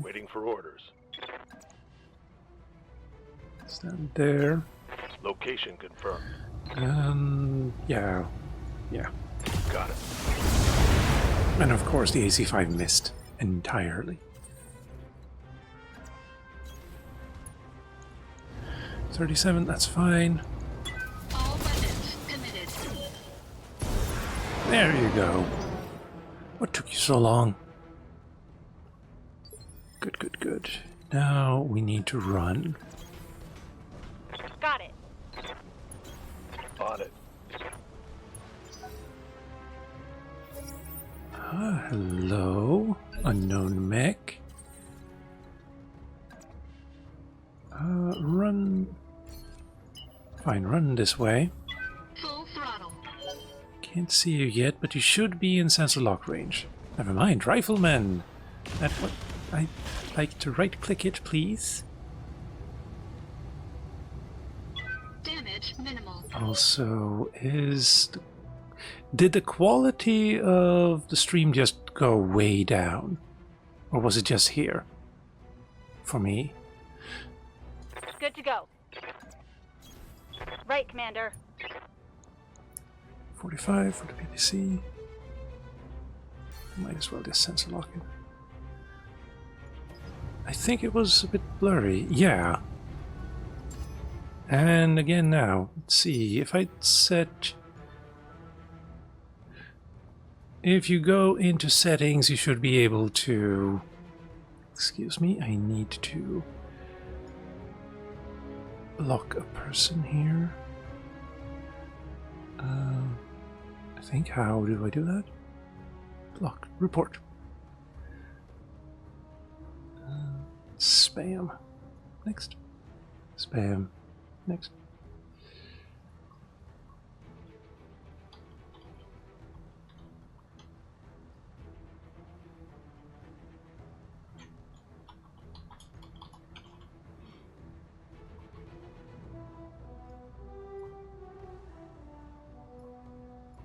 Waiting for orders. Stand there. Location confirmed. Yeah. Got it. And of course the AC-5 missed entirely. 37, that's fine. All weapons committed. There you go. What took you so long? Good. Now we need to run. Got it. On it. Hello, unknown mech. Run. Fine, run this way. Full throttle. Can't see you yet, but you should be in sensor lock range. Never mind, rifleman. That what I'd like to right-click it, please. Damage minimal. Also, did the quality of the stream just go way down? Or was it just here? For me? Good to go. Right, Commander. 45 for the PPC. Might as well just sensor lock it. I think it was a bit blurry. Yeah. And again now. Let's see. If I set... If you go into settings, you should be able to... Excuse me, I need to block a person here. I think, how do I do that? Block, report. Spam. Next. Spam. Next.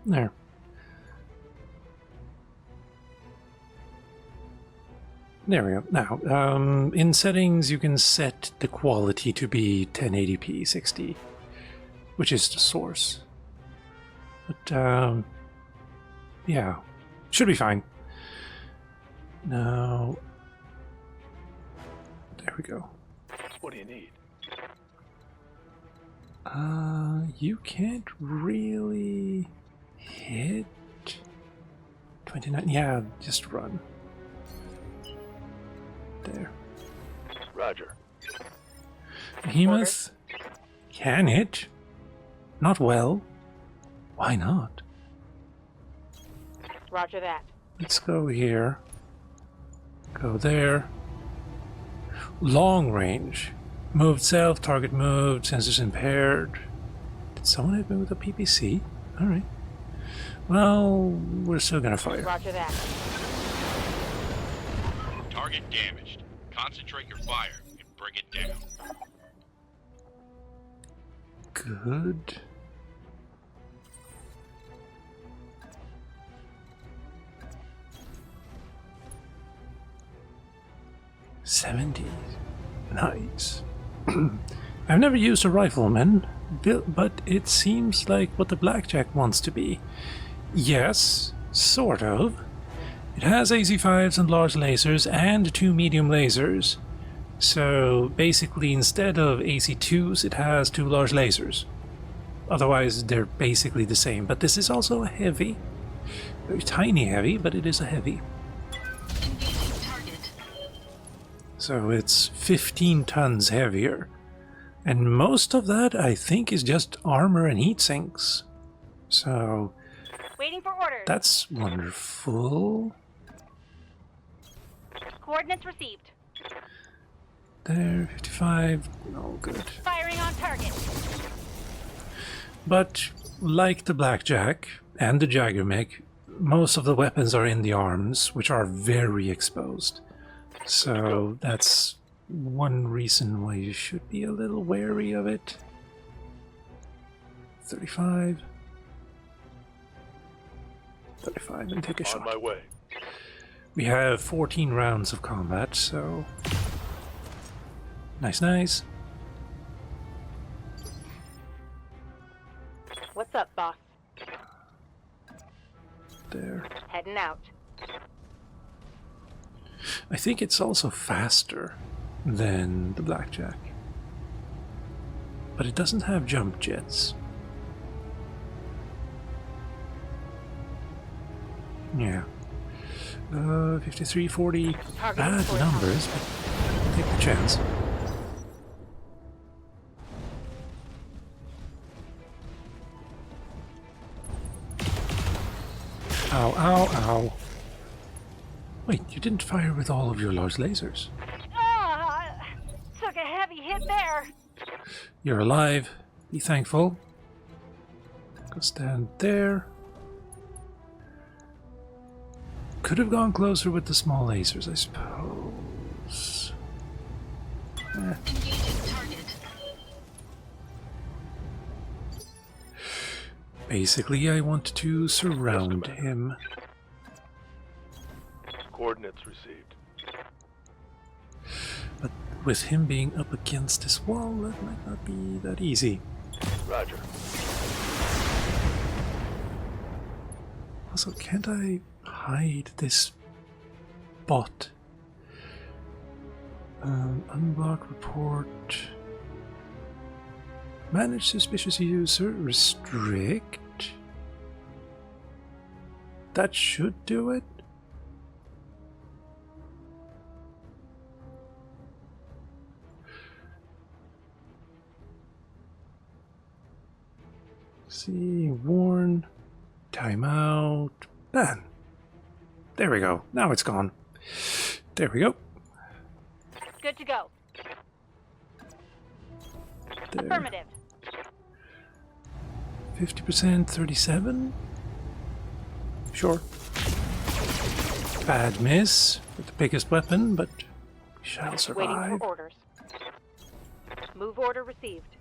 There. There we go. Now, in settings, you can set the quality to be 1080p 60, which is the source. But, yeah, should be fine. Now, there we go. What do you need? You can't really hit 29. Yeah, just run. There. Roger. Behemoth can hit. Not well. Why not? Roger that. Let's go here. Go there. Long range. Moved self, target moved, sensors impaired. Did someone hit me with a PPC? Alright. Well, we're still gonna fire. Roger that. Target damaged. Concentrate your fire and bring it down. Good. '70s. Nice. I've never used a rifleman, but it seems like what the Blackjack wants to be. Yes, sort of. It has AC-5s and large lasers and 2 medium lasers. So basically instead of AC-2s it has 2 large lasers. Otherwise they're basically the same, but this is also a heavy. Very tiny heavy, but it is a heavy. Engaging target. So it's 15 tons heavier. And most of that I think is just armor and heat sinks. So Waiting for orders. that's wonderful. Coordinates received. There, 55. Oh, good. Firing on target. But like the Blackjack and the Jaggermech, most of the weapons are in the arms, which are very exposed. So that's one reason why you should be a little wary of it. 35. 35 and take a shot. On my way. We have 14 rounds of combat, so... Nice, nice. What's up, boss? There. Heading out. I think it's also faster than the Blackjack. But it doesn't have jump jets. Yeah. 53, 40. Bad numbers, but take the chance. Ow, ow, ow. Wait, you didn't fire with all of your large lasers. Took a heavy hit there. You're alive. Be thankful. Go stand there. Could have gone closer with the small lasers, I suppose. Engaging target. Basically, I want to surround him. Coordinates received. But with him being up against this wall, that might not be that easy. Roger. Also, can't I hide this bot? Unblock report. Manage suspicious user. Restrict. That should do it. See, warn. Timeout. Ban. There we go. Now it's gone. There we go. Good to go. There. Affirmative. 50%, 37? Sure. Bad miss with the biggest weapon, but we shall Waiting survive. for orders. Move order received.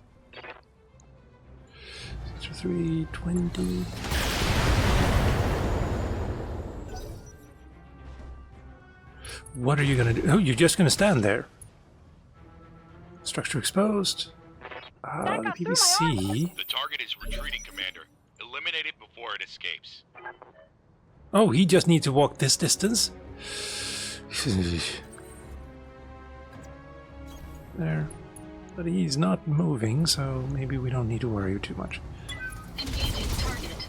320. What are you gonna do? Oh, you're just gonna stand there. Structure exposed. The PVC. The target is retreating, Commander. Eliminate it before it escapes. Oh, he just needs to walk this distance? There. But he's not moving, so maybe we don't need to worry too much. Engaging target.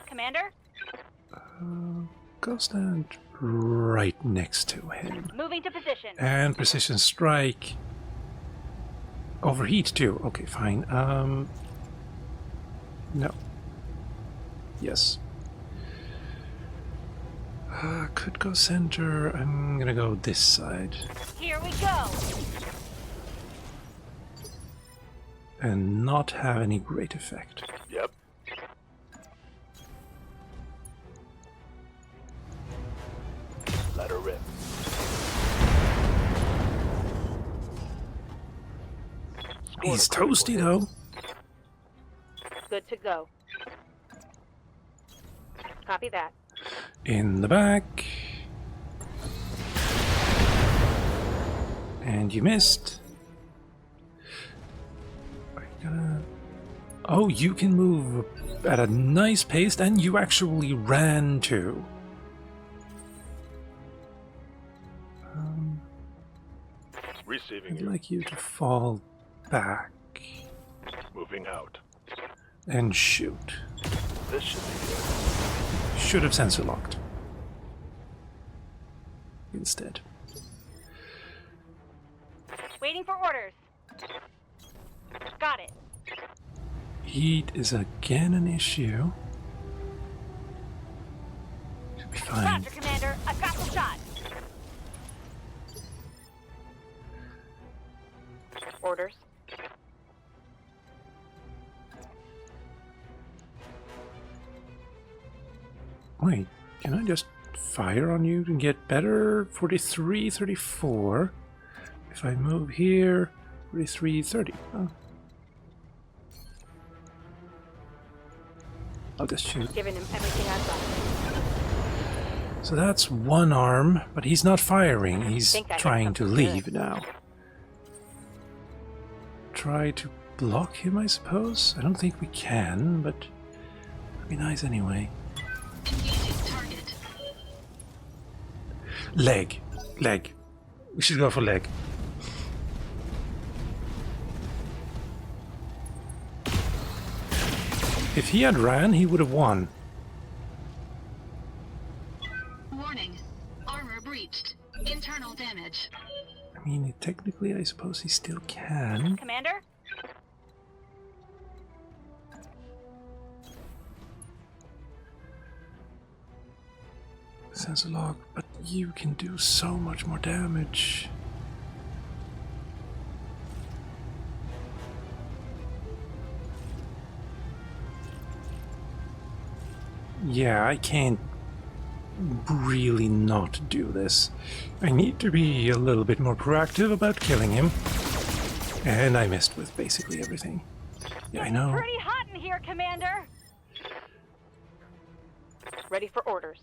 Commander? Go stand right next to him. Moving to position. And precision strike. Overheat too. Okay, fine. No. Yes. Could go center. I'm gonna go this side. Here we go. And not have any great effect. Yep. Let her rip. He's toasty though. Good to go. Copy that. In the back. And you missed. Oh, you can move at a nice pace, and you actually ran too. Receiving I'd you. like you to fall back Moving out. and shoot. This should be good. Should have sensor locked instead. Waiting for orders. Got it. Heat is again an issue. Should be fine. Roger, Commander. I've got the shot. Orders. Wait, can I just fire on you and get better? 43, 34. If I move here, 43, 30. Oh. I'll just shoot. Giving him everything I've got. So that's one arm, but he's not firing. He's Think I hit trying to something leave good. now. Try to block him, I suppose? I don't think we can, but it'd be nice anyway. Engaging target. Leg. Leg. We should go for leg. If he had ran, he would have won. Warning. Armor breached. Internal damage. I mean, technically, I suppose he still can. Commander? Sensor lock, but you can do so much more damage. Yeah, I can't really not do this. I need to be a little bit more proactive about killing him. And I missed with basically everything. Yeah, I know. Pretty hot in here, Commander. Ready for orders.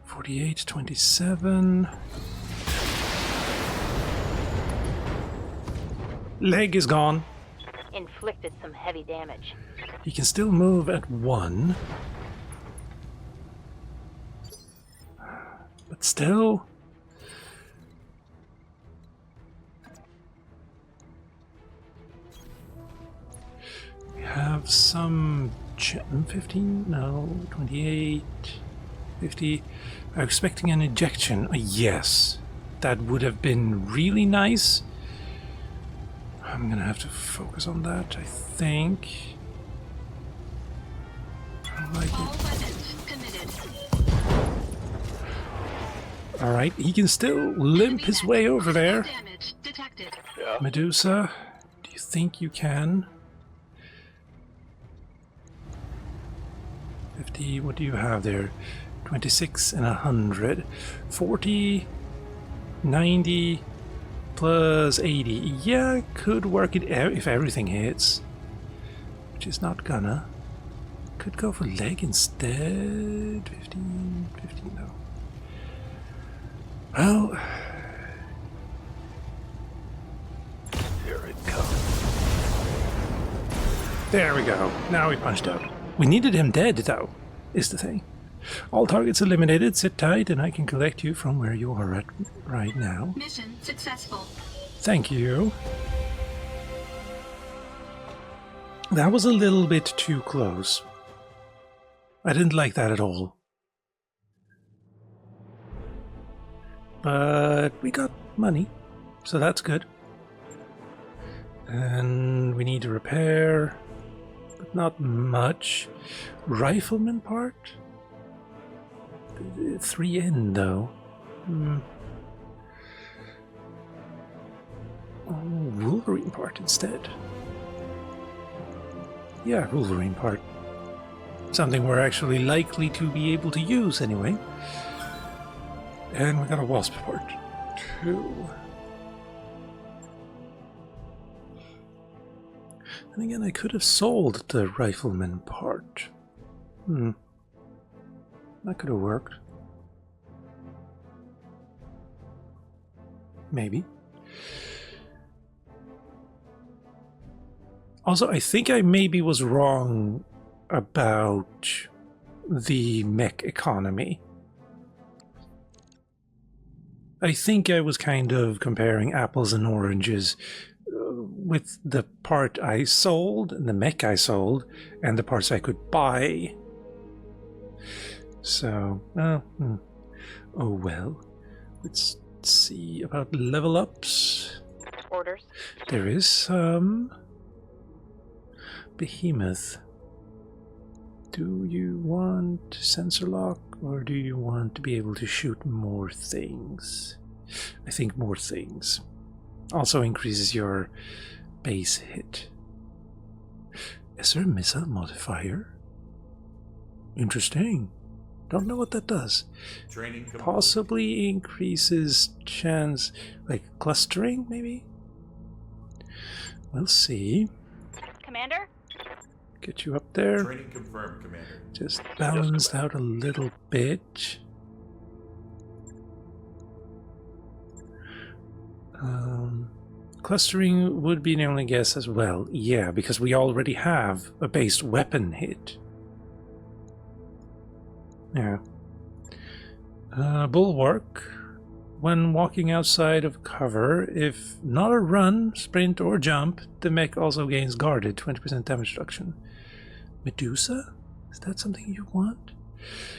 $48, $27. Leg is gone. Inflicted some heavy damage. He can still move at 1. But still... we have some... 15? No, 28... 50... I'm expecting an ejection. Yes. That would have been really nice. I'm gonna have to focus on that, I think. I don't like All it. weapons committed. Alright, he can still limp his way over there. Damage detected. Yeah. Medusa, do you think you can? 50, what do you have there? 26 and 100. 40, 90 plus 80. Yeah, could work it if everything hits. Which is not gonna. Could go for leg instead. 15, 15, no. Well, Here it comes. there we go. Now we punched out. We needed him dead, though, is the thing. All targets eliminated. Sit tight, and I can collect you from where you are at right now. Mission successful. Thank you. That was a little bit too close. I didn't like that at all. But we got money, so that's good. And we need to repair, but not much. Rifleman part? 3N though. Oh, Wolverine part instead. Yeah, Wolverine part. Something we're actually likely to be able to use anyway. And we got a Wasp part too. And again, I could have sold the Rifleman part. That could have worked. Maybe. Also, I think I maybe was wrong about the mech economy. I think I was kind of comparing apples and oranges with the part I sold, and the mech I sold, and the parts I could buy. So, oh well. Let's see about level ups. Orders. There is some. Behemoth. Do you want sensor lock, or do you want to be able to shoot more things? I think more things. Also increases your base hit. Is there a missile modifier? Interesting. Don't know what that does. Training complete. Possibly increases chance, like clustering, maybe? We'll see. Commander? Get you up there. Training confirmed, Commander. Just balanced out a little bit. Clustering would be the only guess as well. Yeah, because we already have a based weapon hit. Yeah. Bulwark. When walking outside of cover, if not a run, sprint, or jump, the mech also gains guarded 20% damage reduction. Medusa? Is that something you want?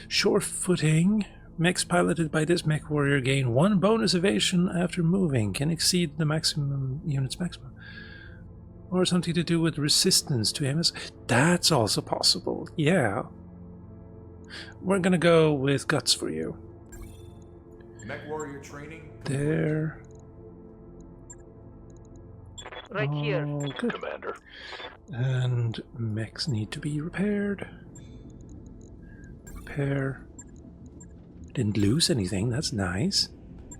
Sure footing. Mechs piloted by this mech warrior gain 1 bonus evasion after moving, can exceed the maximum unit's maximum. Or something to do with resistance to MS. That's also possible, yeah. We're gonna go with guts for you. Mech warrior training. There. Right here. Good. Commander. And mechs need to be repaired. Repair. Didn't lose anything, that's nice.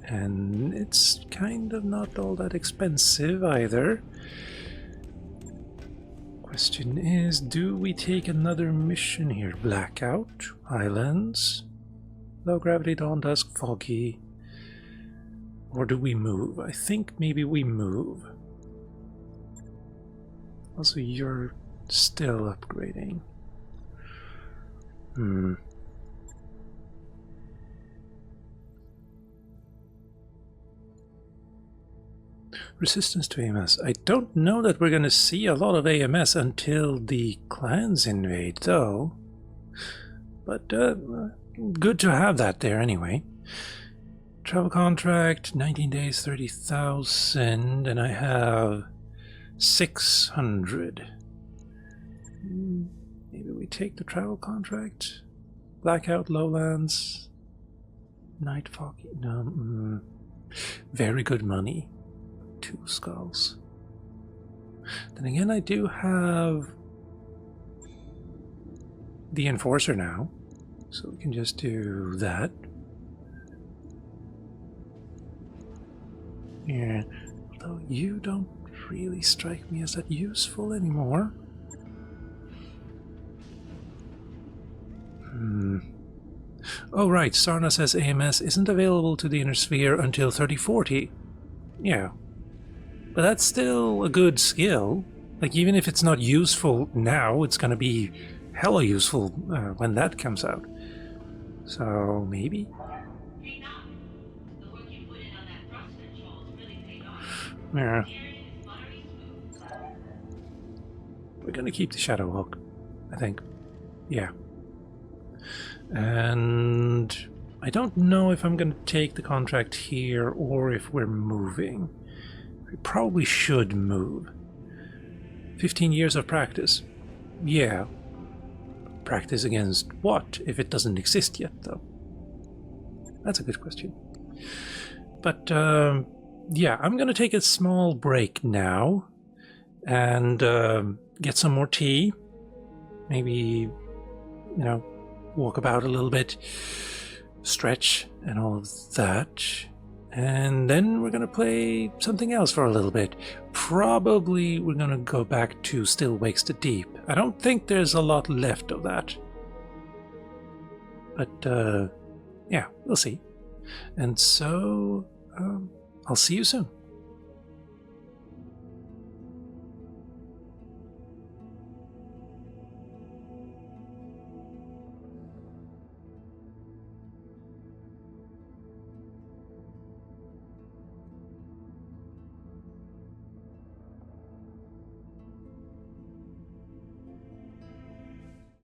And it's kind of not all that expensive either. Question is, do we take another mission here? Blackout, Islands, Low Gravity, Dawn Dusk, Foggy. Or do we move? I think maybe we move. Also, you're still upgrading. Resistance to AMS. I don't know that we're going to see a lot of AMS until the clans invade, though. But good to have that there anyway. Travel contract, 19 days, 30,000, and I have 600. Maybe we take the travel contract? Blackout, Lowlands, Night Fog. No, very good money. 2 skulls. Then again, I do have the Enforcer now, so we can just do that. Yeah, although you don't really strike me as that useful anymore. Oh right, Sarna says AMS isn't available to the Inner Sphere until 3040. Yeah. But that's still a good skill. Like, even if it's not useful now, it's gonna be hella useful when that comes out. So, maybe? Hey, Doc. The work you put in on that thrust control has really paid off. Yeah. The area is buttery smooth. We're gonna keep the Shadow Hawk, I think. Yeah. And I don't know if I'm gonna take the contract here or if we're moving. We probably should move. 15 years of practice. Yeah. Practice against what, if it doesn't exist yet, though? That's a good question. But, yeah, I'm gonna take a small break now and get some more tea. Maybe, you know, walk about a little bit, stretch and all of that. And then we're gonna play something else for a little bit. Probably we're gonna go back to Still Wakes the Deep. I don't think there's a lot left of that. But, yeah, we'll see. And so, I'll see you soon.